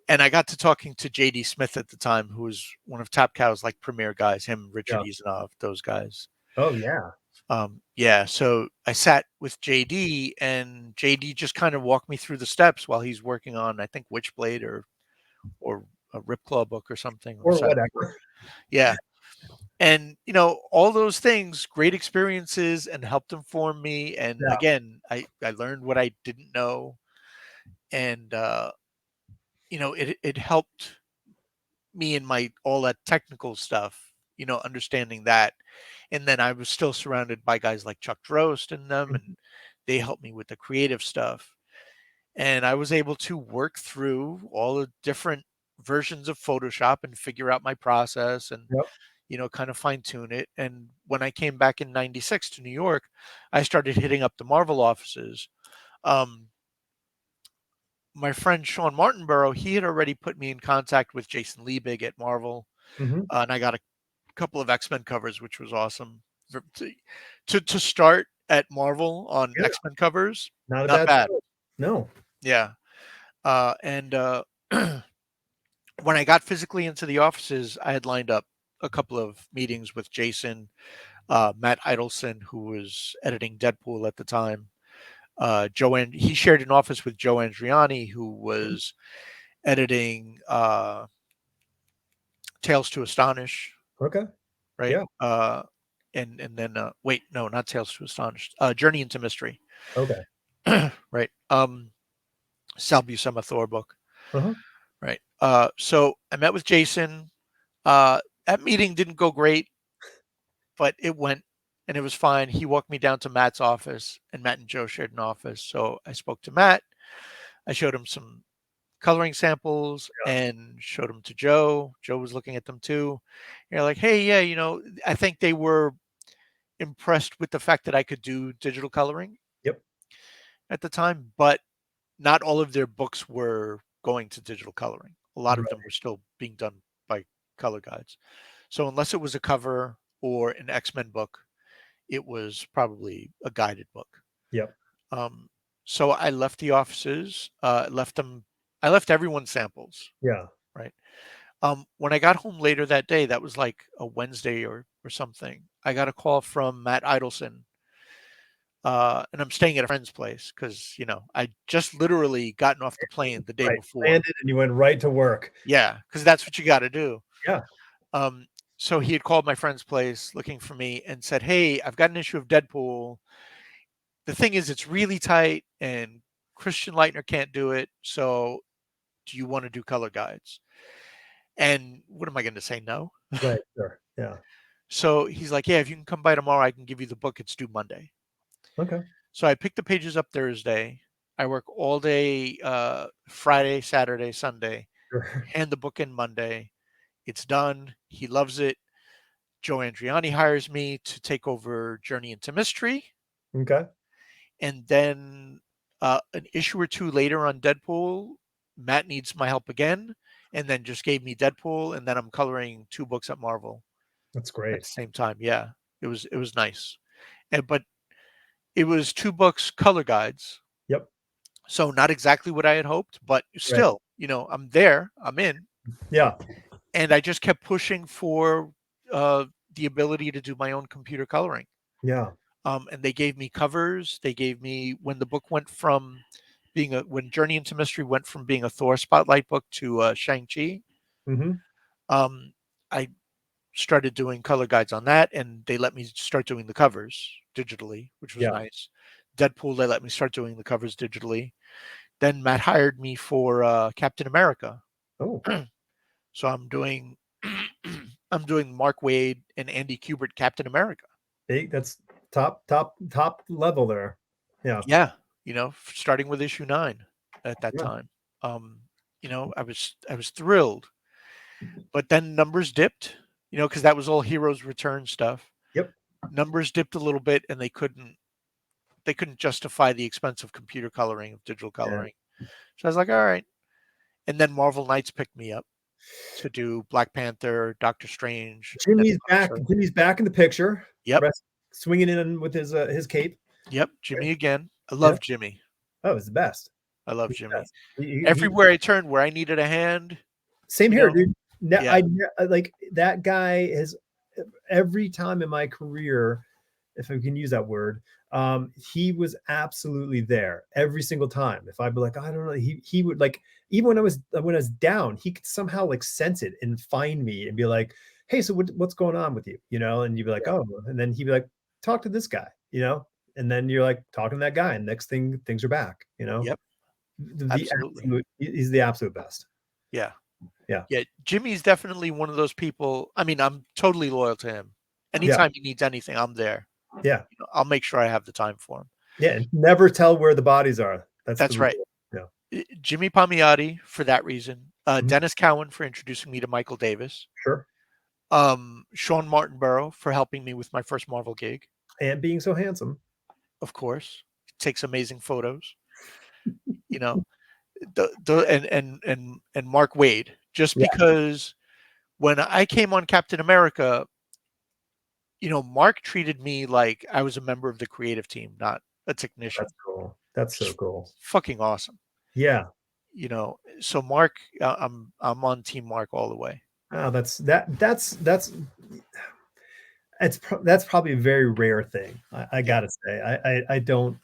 And I got to talking to JD Smith at the time, who was one of Top Cow's like premier guys, him, Richard Yeah. Isanov, those guys. Oh, yeah. Yeah, so I sat with JD and JD just kind of walked me through the steps while he's working on, I think, Witchblade or a Ripclaw book or something or Or Cyber. whatever. Yeah. And all those things, great experiences and helped inform me. And Yeah, again, I learned what I didn't know. And it helped me in my all that technical stuff, understanding that. And then I was still surrounded by guys like Chuck Drost and them, and mhm, they helped me with the creative stuff. And I was able to work through all the different versions of Photoshop and figure out my process and, yep, kind of fine tune it. And when I came back in '96 to New York, I started hitting up the Marvel offices. Um, my friend Sean Martinborough, he had already put me in contact with Jason Liebig at Marvel, mhm, and I got a couple of X-Men covers, which was awesome. To start at Marvel on yeah, X-Men covers, not a not bad bad. choice. No. Yeah. And when I got physically into the offices, I had lined up a couple of meetings with Jason, Matt Idelson, who was editing Deadpool at the time. Joanne, he shared an office with Joe Andriani, who Mhm. was editing Tales to Astonish, Okay. right? Yeah. And then wait, no, not Tales to Astonish. Journey into Mystery, Okay. right? Sal Buscema Thor book, Uh-huh. right? So I met with Jason. That meeting didn't go great, but it went and it was fine. He walked me down to Matt's office, and Matt and Joe shared an office. So I spoke to Matt. I showed him some coloring samples Yeah. and showed them to Joe. Joe was looking at them too. You're like, hey, yeah, I think they were impressed with the fact that I could do digital coloring Yep. at the time, but not all of their books were going to digital coloring. A lot of them Right. were still being done by color guides. So unless it was a cover or an X-Men book, it was probably a guided book. Yep. Um, so I left the offices, I left everyone samples, Yeah. right? When I got home later that day, that was like a Wednesday or something. I got a call from Matt Idelson, and I'm staying at a friend's place because I just literally gotten off the plane the day Right. before. Landed and you went right to work. Yeah, because that's what you got to do. Yeah. Um, so he had called my friend's place looking for me and said, "Hey, I've got an issue of Deadpool. The thing is, it's really tight, and Christian Leitner can't do it. So, do you want to do color guides?" And what am I going to say? No. Right. Sure. Yeah. So he's like, "Yeah, if you can come by tomorrow, I can give you the book. It's due Monday." Okay. So I picked the pages up Thursday. I work all day Friday, Saturday, Sunday. Sure. Hand the book in Monday. It's done. He loves it. Joe Andriani hires me to take over Journey into Mystery. Okay. And then an issue or two later on Deadpool, Matt needs my help again, and then just gave me Deadpool, and then I'm coloring two books at Marvel That's at great. the same time. Yeah, it was nice, but it was two books color guides, Yep. so not exactly what I had hoped, but Right. still, I'm there, I'm in, Yeah. and I just kept pushing for uh, the ability to do my own computer coloring. Yeah. And they gave me covers. They gave me when the book went from when Journey into Mystery went from being a Thor spotlight book to Shang-Chi. Mm-hmm. Um, I started doing color guides on that, and they let me start doing the covers digitally, which was Yeah. nice. Deadpool, they let me start doing the covers digitally. Then Matt hired me for Captain America, Oh, so I'm doing I'm doing Mark Waid and Andy Kubert Captain America. that's top level there. Yeah. Yeah, starting with issue 9 at that Yeah. time. I was thrilled, but then numbers dipped, because that was all Heroes Return stuff. Yep. Numbers dipped a little bit, and they couldn't justify the expense of computer coloring, of digital Yeah. coloring. So I was like, all right. And then Marvel Knights picked me up to do Black Panther, Doctor Strange, and then the Jimmy's back. Punisher. Jimmy's back in the picture. Yep, Swinging in with his cape. yep, Jimmy again. I Yeah. love Jimmy. Oh, it's the best. I love He's the Jimmy. best. He Everywhere I turned, where I needed a hand, same you here, know, dude. yeah, Like that guy has every time in my career, if I can use that word, he was absolutely there every single time. If I'd be like, I don't know, he would like even when I was down, he could somehow like sense it and find me and be like, hey, so what's going on with you? And you'd be like, yeah, oh, and then he'd be like, talk to this guy, and then you're like talking to that guy, and next thing things are back. yep, The absolutely. absolute he's the absolute best. Yeah. Yeah. Yeah. Jimmy's definitely one of those people. I mean, I'm totally loyal to him. Yeah. Anytime he needs anything, I'm there. Yeah. I'll make sure I have the time for him. Yeah. And never tell where the bodies are. That's the That's right. rule. Yeah. Jimmy Palmiotti for that reason. Mhm. Dennis Cowan for introducing me to Michael Davis. Sure. Sean Martinborough for helping me with my first Marvel gig. And being so handsome. Of course, takes amazing photos. You know, and Mark Wade. Just Yeah. because when I came on Captain America, Mark treated me like I was a member of the creative team, not a technician. That's cool. That's Which so is cool. fucking awesome. Yeah. so Mark, I'm on team Mark all the way. Oh, that's probably a very rare thing. I Yeah, gotta say, I don't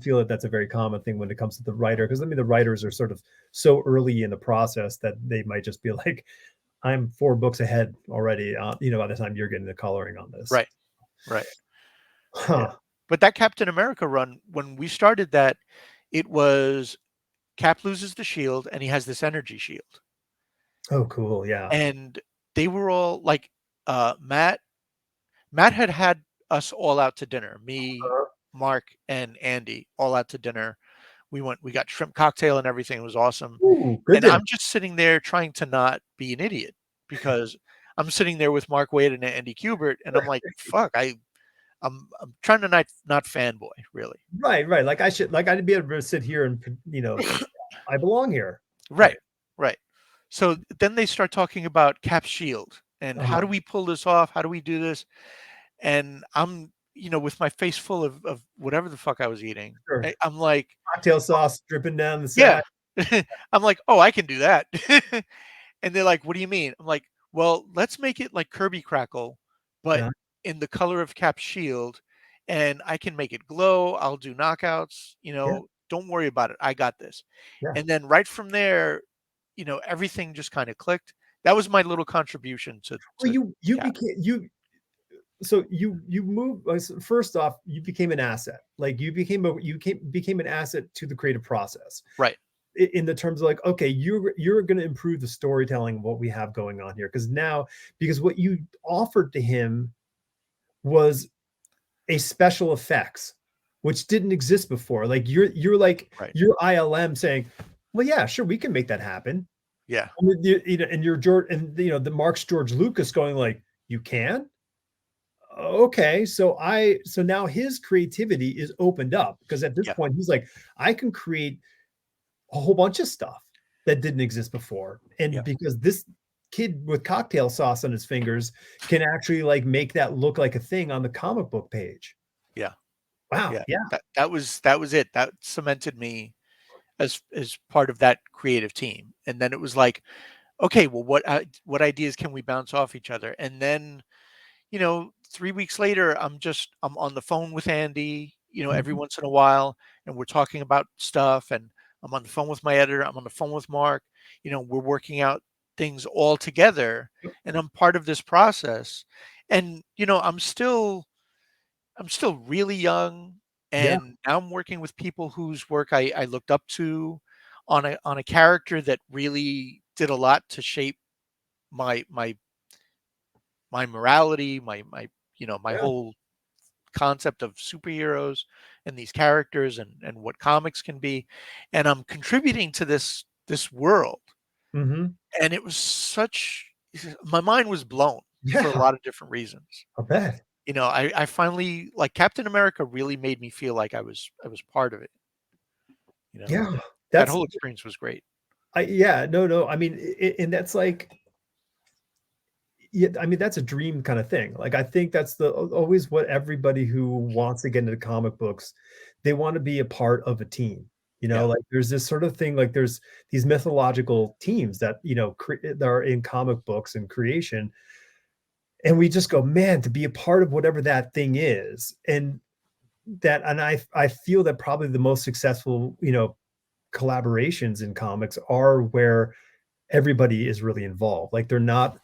feel that that's a very common thing when it comes to the writer, because I mean the writers are sort of so early in the process that they might just be like, I'm 4 books ahead already. By the time you're getting the coloring on this, right, right. Yeah. huh? But that Captain America run, when we started that, it was Cap loses the shield and he has this energy shield. Oh, cool. Yeah. And they were all like, Matt had us all out to dinner. Me, Uh, Mark, and Andy all out to dinner. We got shrimp cocktail and everything. It was awesome. Ooh, good And dinner. I'm just sitting there trying to not be an idiot because I'm sitting there with Mark Waid and Andy Kubert, and I'm like, fuck, I'm trying to not fanboy, really. Right, right. I'd be able to sit here and I belong here. Right. Right, right. So then they start talking about Cap Shield and how Uh-huh. do we pull this off? How do we do this? And I'm, with my face full of whatever the fuck I was eating. Sure. I'm like, Cocktail sauce dripping down the yeah. side. I'm like, oh, I can do that. And they're like, what do you mean? I'm like, well, let's make it like Kirby Crackle, but Yeah, in the color of Cap's shield, and I can make it glow. I'll do knockouts. yeah, Don't worry about it. I got this. yeah. And then right from there, everything just kind of clicked. That was my little contribution to Well, you Cap. became you so you moved first off, you became an asset. Like you became an asset to the creative process. Right. In the terms of like, okay, you're going to improve the storytelling of what we have going on here, because what you offered to him was a special effects, which didn't exist before. Like you're like Right. your ILM saying, well, yeah, sure, we can make that happen. Yeah. And you're George, and the Mark's George Lucas going like, you can. Okay, so now his creativity is opened up, because at this Yeah. point he's like, I can create a whole bunch of stuff that didn't exist before, and Yeah. because this kid with cocktail sauce on his fingers can actually like make that look like a thing on the comic book page. Yeah. Wow, Yeah. yeah. That was it. That cemented me as part of that creative team. And then it was like, okay, well, what ideas can we bounce off each other? And then 3 weeks later, I'm on the phone with Andy, every Mhm. once in a while, and we're talking about stuff. And I'm on the phone with my editor. I'm on the phone with Mark. We're working out things all together, and I'm part of this process. And I'm still really young, Yeah, and now I'm working with people whose work I looked up to on a character that really did a lot to shape my morality, my yeah. whole concept of superheroes and these characters and what comics can be. And I'm contributing to this world. Mhm. And it was such my mind was blown for a Yeah, lot of different reasons. I bet. I finally like Captain America really made me feel like I was part of it. Yeah, That that's whole experience was great. yeah, no, no, I mean, and that's like, yeah, I mean, that's a dream kind of thing. Like, I think that's always what everybody who wants to get into comic books, they want to be a part of a team. Yeah, Like there's this sort of thing, like there's these mythological teams that, that are in comic books and creation. And we just go, man, to be a part of whatever that thing is. And I feel that probably the most successful, collaborations in comics are where everybody is really involved. Like they're not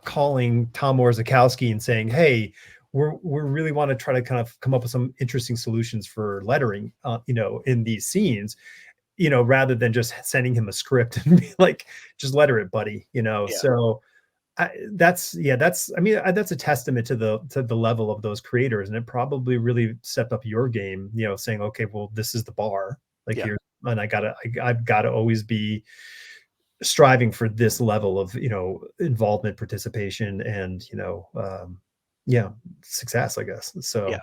calling Tom Orzechowski and saying, "Hey, we really want to try to kind of come up with some interesting solutions for lettering, in these scenes." Rather than just sending him a script and be like, "Just letter it, buddy." yeah, So that's a testament to the level of those creators, and it probably really stepped up your game. Saying, "Okay, well, this is the bar. Like yeah, here, and I've got to always be striving for this level of involvement, participation, and yeah, success, I guess." yeah. So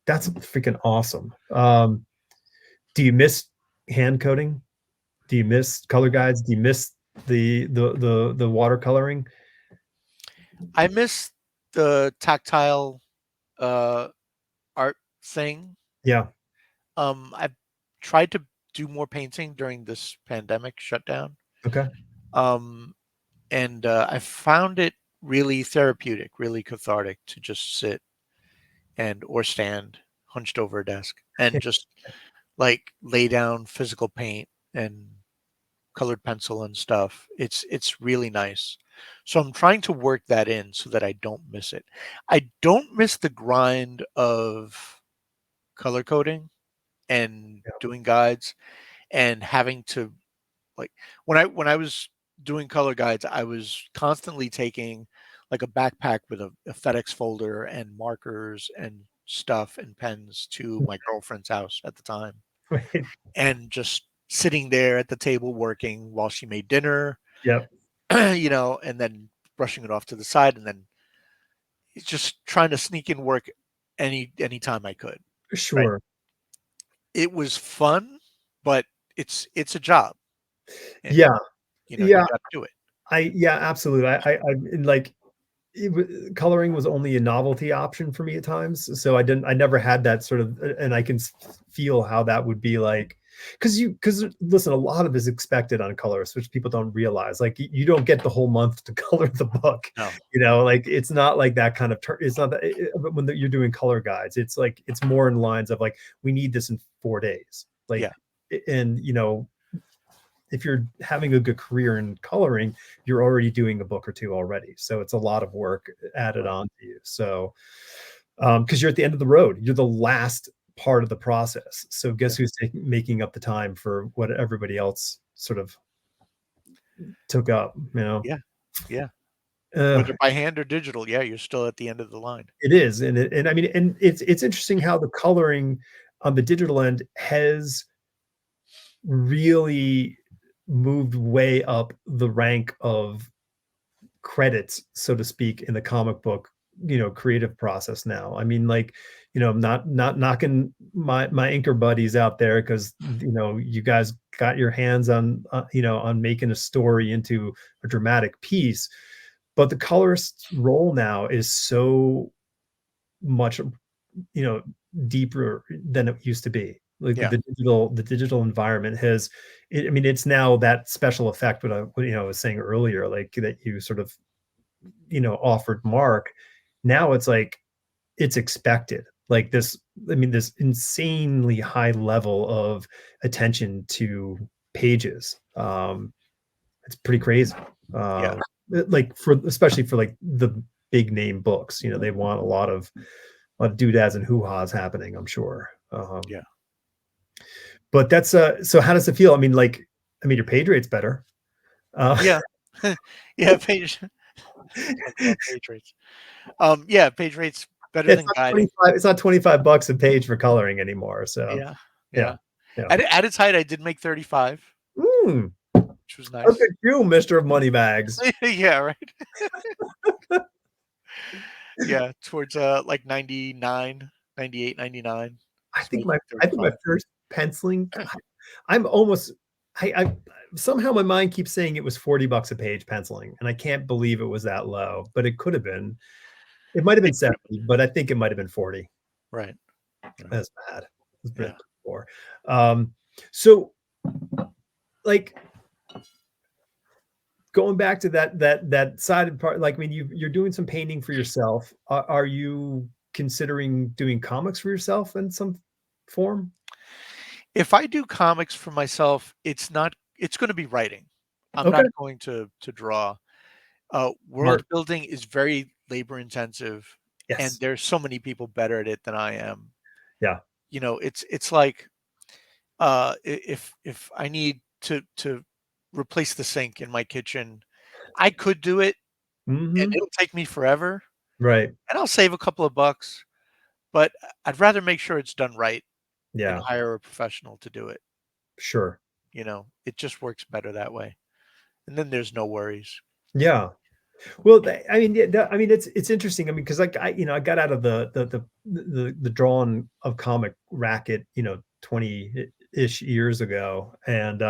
that's freaking awesome. Do you miss hand coding? Do you miss color guides? Do you miss the watercoloring? I miss the tactile uh art thing. Yeah. I've tried to do more painting during this pandemic shutdown. Okay. Um, and I found it really therapeutic, really cathartic to just sit and or stand hunched over a desk and just like lay down physical paint and colored pencil and stuff. It's really nice. So I'm trying to work that in so that I don't miss it. I don't miss the grind of color coding and Yeah. doing guides and having to like when I was doing color guides, I was constantly taking like a backpack with a FedEx folder and markers and stuff and pens to my girlfriend's house at the time Right. and just sitting there at the table working while she made dinner, Yep. and then brushing it off to the side and then just trying to sneak in work anytime I could. Right. Sure. It was fun, but it's a job and Yeah. you Yeah. got to do it. Yeah, absolutely. And like coloring was only a novelty option for me at times. So I never had that sort of, and I can feel how that would be like, because listen, a lot of is expected on colorists, which people don't realize. Like you don't get the whole month to color the book, No. like it's not like that kind of, it's not that when you're doing color guides, it's like, it's more in lines of like, we need this in 4 days. Like, Yeah. and if you're having a good career in coloring, you're already doing a book or two already. So it's a lot of work added Right. on to you. So, because you're at the end of the road, you're the last part of the process. So Yeah. guess who's making up the time for what everybody else sort of took up, Yeah. Yeah. Uh, Whether by hand or digital, yeah, you're still at the end of the line. it is. And I mean, and it's interesting how the coloring on the digital end has really moved way up the rank of credits, so to speak, in the comic book, creative process now. I mean, like, I'm not knocking my inker buddies out there because you guys got your hands on on making a story into a dramatic piece, but the colorist's role now is so much you know deeper than it used to be. Like Yeah. the digital environment has I mean, it's now that special effect what I was saying earlier, like that you sort of offered Mark. Now it's like it's expected. Like this, I mean, this insanely high level of attention to pages. It's pretty crazy. Yeah. Like especially for like the big name books, they want a lot of doodads and hoo-has happening, I'm sure. Yeah. But that's so how does it feel? I mean, like, your page rate's better. Uh, Yeah. Yeah, page talk about page rates. Yeah, page rates better it's than not guiding. 25, it's not $25 a page for coloring anymore. So Yeah. yeah. Yeah. Yeah. At its height, I did make 35, Mm, which was look at nice. you, Mr. Moneybags. Yeah, right. Yeah, towards like 99, 98, 99. I Was think making my 35. first penciling, I'm almost I somehow my mind keeps saying it was $40 a page penciling, and I can't believe it was that low, but it could have been. It might have been It could have 70, but I think it might have been 40. been. Right. Right. That's bad. It's been Yeah. poor. Um, so like going back to that sided part, like, I mean, you're doing some painting for yourself. Are you considering doing comics for yourself in some form? If I do comics for myself, it's gonna be writing. I'm Okay. not going to draw. World Smart. building is very labor intensive, and Yes. there's so many people better at it than I am. Yeah. It's like, if I need to replace the sink in my kitchen, I could do it, and Mhm. it'll take me forever, Right. and I'll save a couple of bucks, but I'd rather make sure it's done right and Yeah. hire a professional to do it. Sure. It just works better that way, and then there's no worries. Yeah. Well, I mean, yeah, I mean, it's interesting. I mean, because like I got out of the drawn of comic racket, 20-ish years ago, and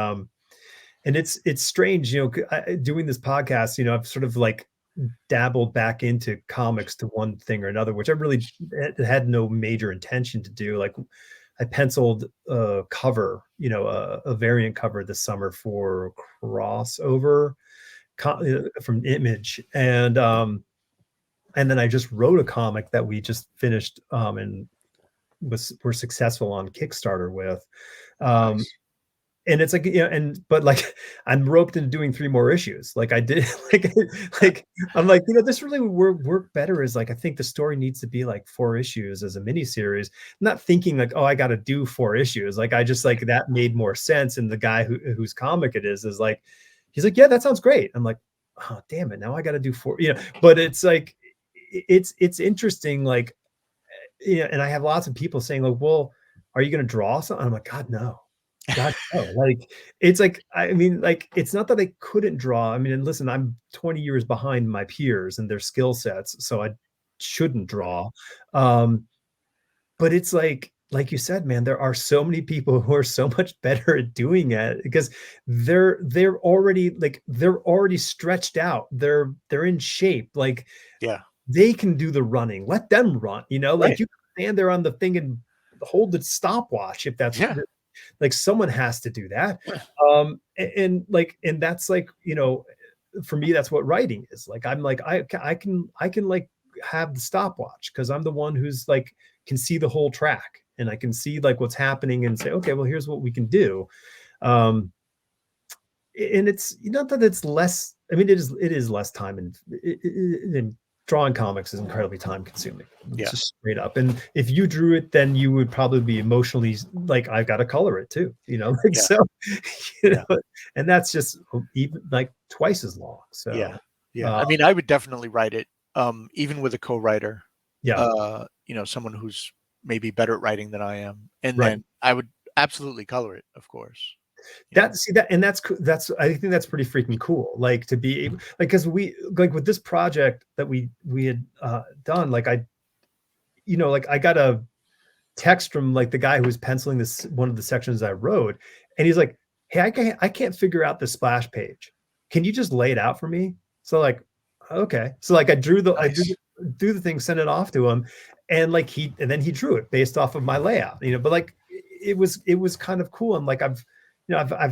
it's strange, doing this podcast. I've sort of like dabbled back into comics to one thing or another, which I really had no major intention to do. Like I penciled a cover, a variant cover this summer for crossover from Image, and then I just wrote a comic that we just finished, and were successful on Kickstarter with. Um, Nice. and it's like, but like I'm roped into doing 3 more issues. Like I did, like, like I'm like, this really would work better is like, I think the story needs to be like 4 issues as a mini series. I'm not thinking like, oh, I got to do 4 issues. Like I just like that made more sense. And the guy whose comic it is like, he's like, yeah, that sounds great. I'm like, oh, damn it. Now I got to do 4, but it's like, it's interesting. Like, and I have lots of people saying like, well, are you going to draw something? I'm like, God, no. God, no. Like, it's like, I mean, like, it's not that I couldn't draw. I mean, and listen, I'm 20 years behind my peers and their skill sets, so I shouldn't draw. Um, but it's like you said, man, there are so many people who are so much better at doing it because they're already stretched out. They're in shape. Like Yeah. they can do the running. Let them run, like Right. you can stand there on the thing and hold the stopwatch if that's Yeah. like someone has to do that. And that's like, for me, that's what writing is. Like I'm like, I can like have the stopwatch because I'm the one who's like can see the whole track and I can see like what's happening and say, okay, well, here's what we can do. Um, and it's not that it's less. I mean, it is less time and drawing comics is incredibly time consuming. It's Yeah. just straight up. And if you drew it, then you would probably be emotionally like, I've got to color it too, like Yeah. so, Yeah. and that's just even like twice as long. Yeah. So, Yeah. uh, I mean, I would definitely write it, even with a co-writer, yeah, someone who's maybe better at writing than I am. And right. then I would absolutely color it, of course. You know. That see that and that's I think that's pretty freaking cool. Like to be able, like because we like with this project that we had done, like like I got a text from like the guy who was penciling this one of the sections I wrote, and he's like, "Hey, I can't figure out the splash page. Can you just lay it out for me?" So like, okay. So like I drew the I drew Nice. the, drew the thing, sent it off to him, and like and then he drew it based off of my layout. But like it was kind of cool. And like I've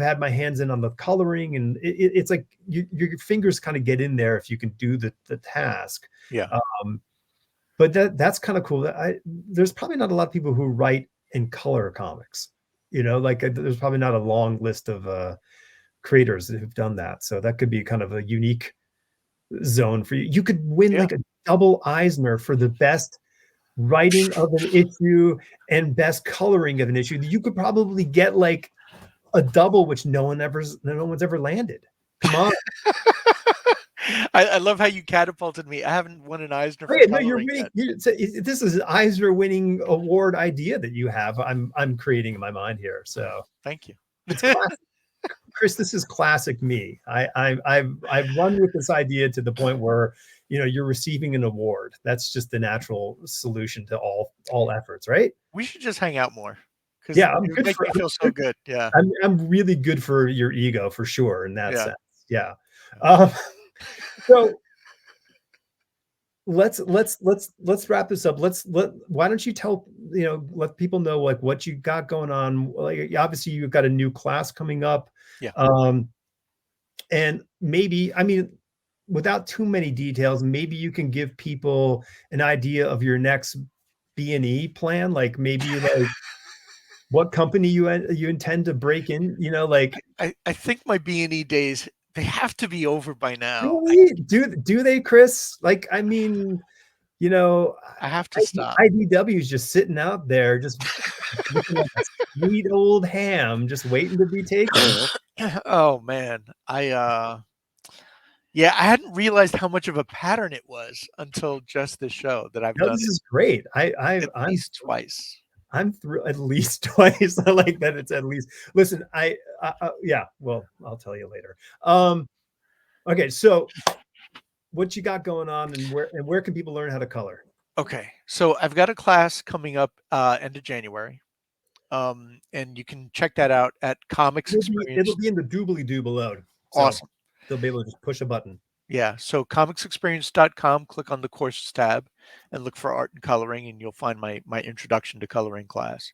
had my hands in on the coloring, and it's like your fingers kind of get in there if you can do the task. Yeah. Um, but that's kind of cool. There's probably not a lot of people who write in color comics. Like there's probably not a long list of creators that have done that. So that could be kind of a unique zone for you. You could win Yeah. like a double Eisner for the best writing of an issue and best coloring of an issue. You could probably get like a double, which no one's ever landed. Come on. I love how you catapulted me. I haven't won an Eisner Oh, for yeah, no, you're coloring winning. yet. This is an Eisner winning award idea that you have. I'm creating in my mind here. So Thank you. it's classic, Chris. This is classic me. I've run with this idea to the point where you're receiving an award. That's just the natural solution to all efforts, right? We should just hang out more because Yeah, it I'm would good make for. me feel so good. Yeah. I'm really good for your ego for sure in that Yeah. sense. Yeah. Yeah. Um, so let's wrap this up. Why don't you let people know like what you got going on. Like obviously you've got a new class coming up. Yeah. Um, and maybe, I mean, without too many details, maybe you can give people an idea of your next B&E plan. Like maybe like what company you intend to break in, like I think my B&E days, they have to be over by now. really do they, Chris? Like, I mean, you know, I have to stop. IDW is just sitting out there, just looking like a sweet old ham, just waiting to be taken. Oh man. Yeah, I hadn't realized how much of a pattern it was until just this show that I've No, done this it is great. at least twice. I'm through at least twice. I like that it's at least. Listen, yeah. Well, I'll tell you later. Okay, so what you got going on, and where can people learn how to color? Okay. So I've got a class coming up end of January. And you can check that out at Comics It'll Experience. be in the doobly doo below, so Awesome. they'll be able to just push a button. Yeah. So comicsexperience.com, click on the courses tab and look for art and coloring, and you'll find my introduction to coloring class.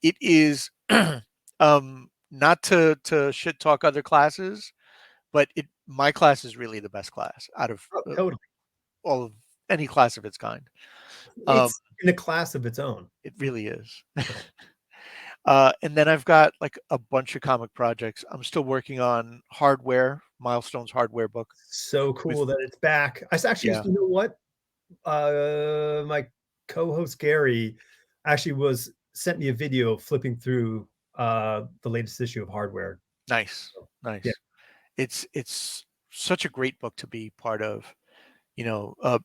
It is not to shit talk other classes, but my class is really the best class out of Oh, totally. all of any class of its kind. Um, It's in a class of its own. it really is. Yeah. And then I've got like a bunch of comic projects. I'm still working on hardware, Milestone's hardware book So with cool that it's back. I actually, yeah, you know what? My co-host Gary actually was sent me a video flipping through the latest issue of Hardware. nice, Yeah, nice. It's such a great book to be part of.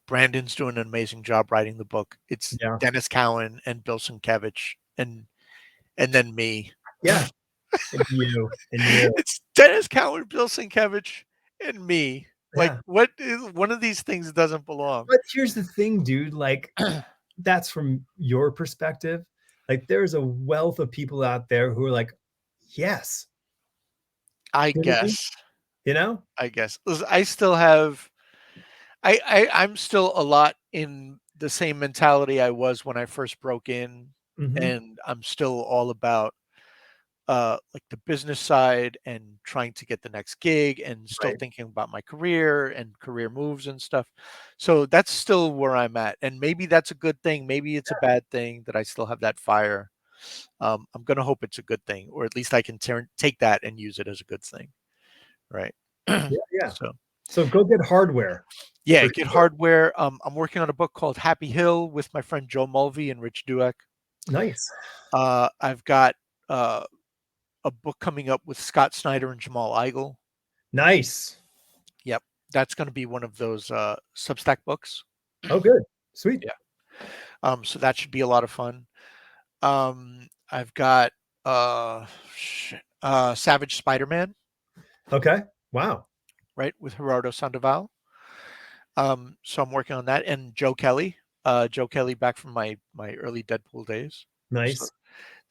Brandon's doing an amazing job writing the book. It's yeah, Dennis Cowan and Bill Sienkiewicz and then me. yeah. And you. It's Dennis Cowan, Bill Sienkiewicz, and me. Like, Yeah. what is one of these things doesn't belong? But here's the thing, dude. Like, that's from your perspective. Like, there's a wealth of people out there who are like, yes. I You know what I mean? guess. You know? I guess. Listen, I still have. I'm still a lot in the same mentality I was when I first broke in, Hmm. and I'm still all about like the business side and trying to get the next gig and still Right. thinking about my career and career moves and stuff. So that's still where I'm at. And maybe that's a good thing. Maybe it's a bad thing that I still have that fire. I'm going to hope it's a good thing, or at least I can take that and use it as a good thing. Right. Yeah. Yeah. So, So go get Hardware yeah, for get sure. hardware. I'm working on a book called Happy Hill with my friend Joe Mulvey and Rich Dueck. Nice. I've got uh, a book coming up with Scott Snyder and Jamal Eigel. Nice. Yep, that's going to be one of those Substack books. Oh, good. Sweet. Yeah, so that should be a lot of fun. I've got Savage Spider-Man, Okay. Wow. right, with Gerardo Sandoval. So I'm working on that, and Joe Kelly back from my early Deadpool days. So Nice.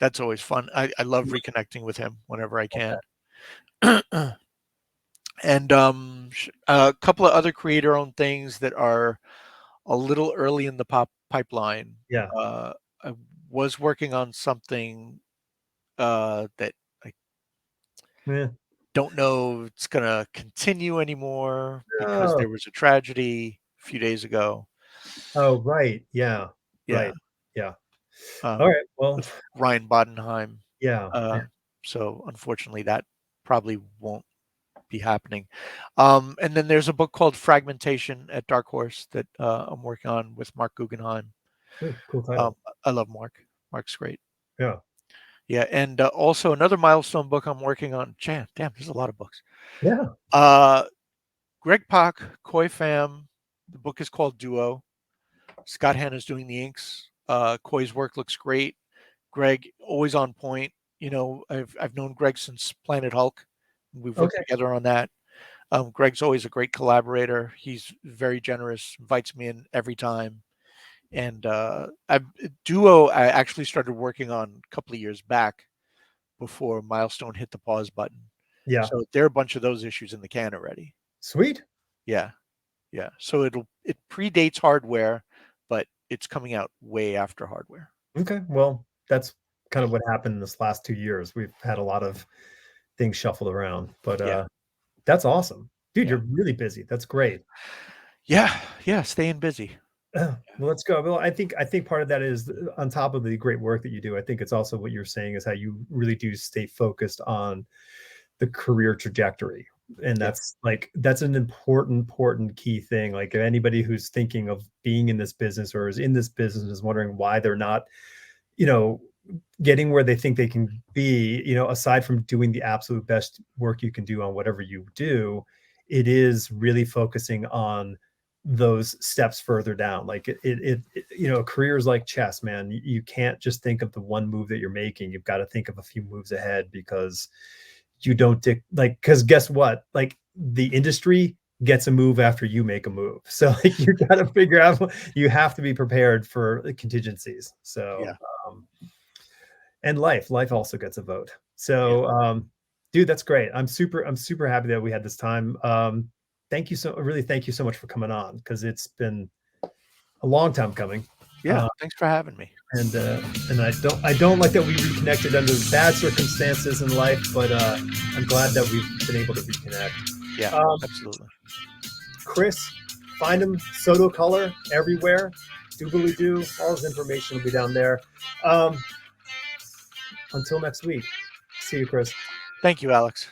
that's always fun. I love reconnecting with him whenever I can. And a couple of other creator-owned things that are a little early in the pipeline. Yeah. I was working on something that I Yeah. don't know if it's gonna continue anymore because Oh. there was a tragedy a few days ago. Oh, right. Yeah. Yeah, Right. Yeah. All um, right. Well, with Ryan Bodenheim. yeah. Yeah. So unfortunately, that probably won't be happening. And then there's a book called Fragmentation at Dark Horse that I'm working on with Mark Guggenheim. Ooh, cool Um, title. I love Mark. Mark's great. Yeah. Yeah, and also another milestone book I'm working on. Damn, there's a lot of books. Yeah. Uh, Greg Pak, Koi Pham. The book is called Duo. Scott Hanna's doing the inks. Koi's work looks great. Greg always on point. I've known Greg since Planet Hulk. We've worked Okay. together on that. Greg's always a great collaborator. He's very generous, invites me in every time. And Duo, I actually started working on a couple of years back before Milestone hit the pause button. Yeah. So there are a bunch of those issues in the can already. Sweet. Yeah, yeah. So it predates hardware, but it's coming out way after hardware. Okay. Well, that's kind of what happened in this last 2 years. We've had a lot of things shuffled around, but Yeah, that's awesome. Dude, yeah, you're really busy. That's great. yeah, yeah. Staying busy. Well, let's go. Well, I think part of that is on top of the great work that you do. I think it's also what you're saying is how you really do stay focused on the career trajectory. And Yeah, that's an important key thing. Like anybody who's thinking of being in this business or is in this business is wondering why they're not, you know, getting where they think they can be, aside from doing the absolute best work you can do on whatever you do, it is really focusing on those steps further down. Like a career is like chess, man. You can't just think of the one move that you're making. You've got to think of a few moves ahead because you don't because guess what? Like the industry gets a move after you make a move. So like you got to figure out, you have to be prepared for contingencies. So, yeah, um, and life also gets a vote. yeah. So, dude, that's great. I'm super happy that we had this time. thank you really thank you so much for coming on, because it's been a long time coming. Yeah, thanks for having me. And I don't like that we reconnected under bad circumstances in life, but I'm glad that we've been able to reconnect. Yeah, Um, absolutely. Chris, find him, Soto Color, everywhere. Doobly doo, all his information will be down there. Um, until next week. See you, Chris. Thank you, Alex.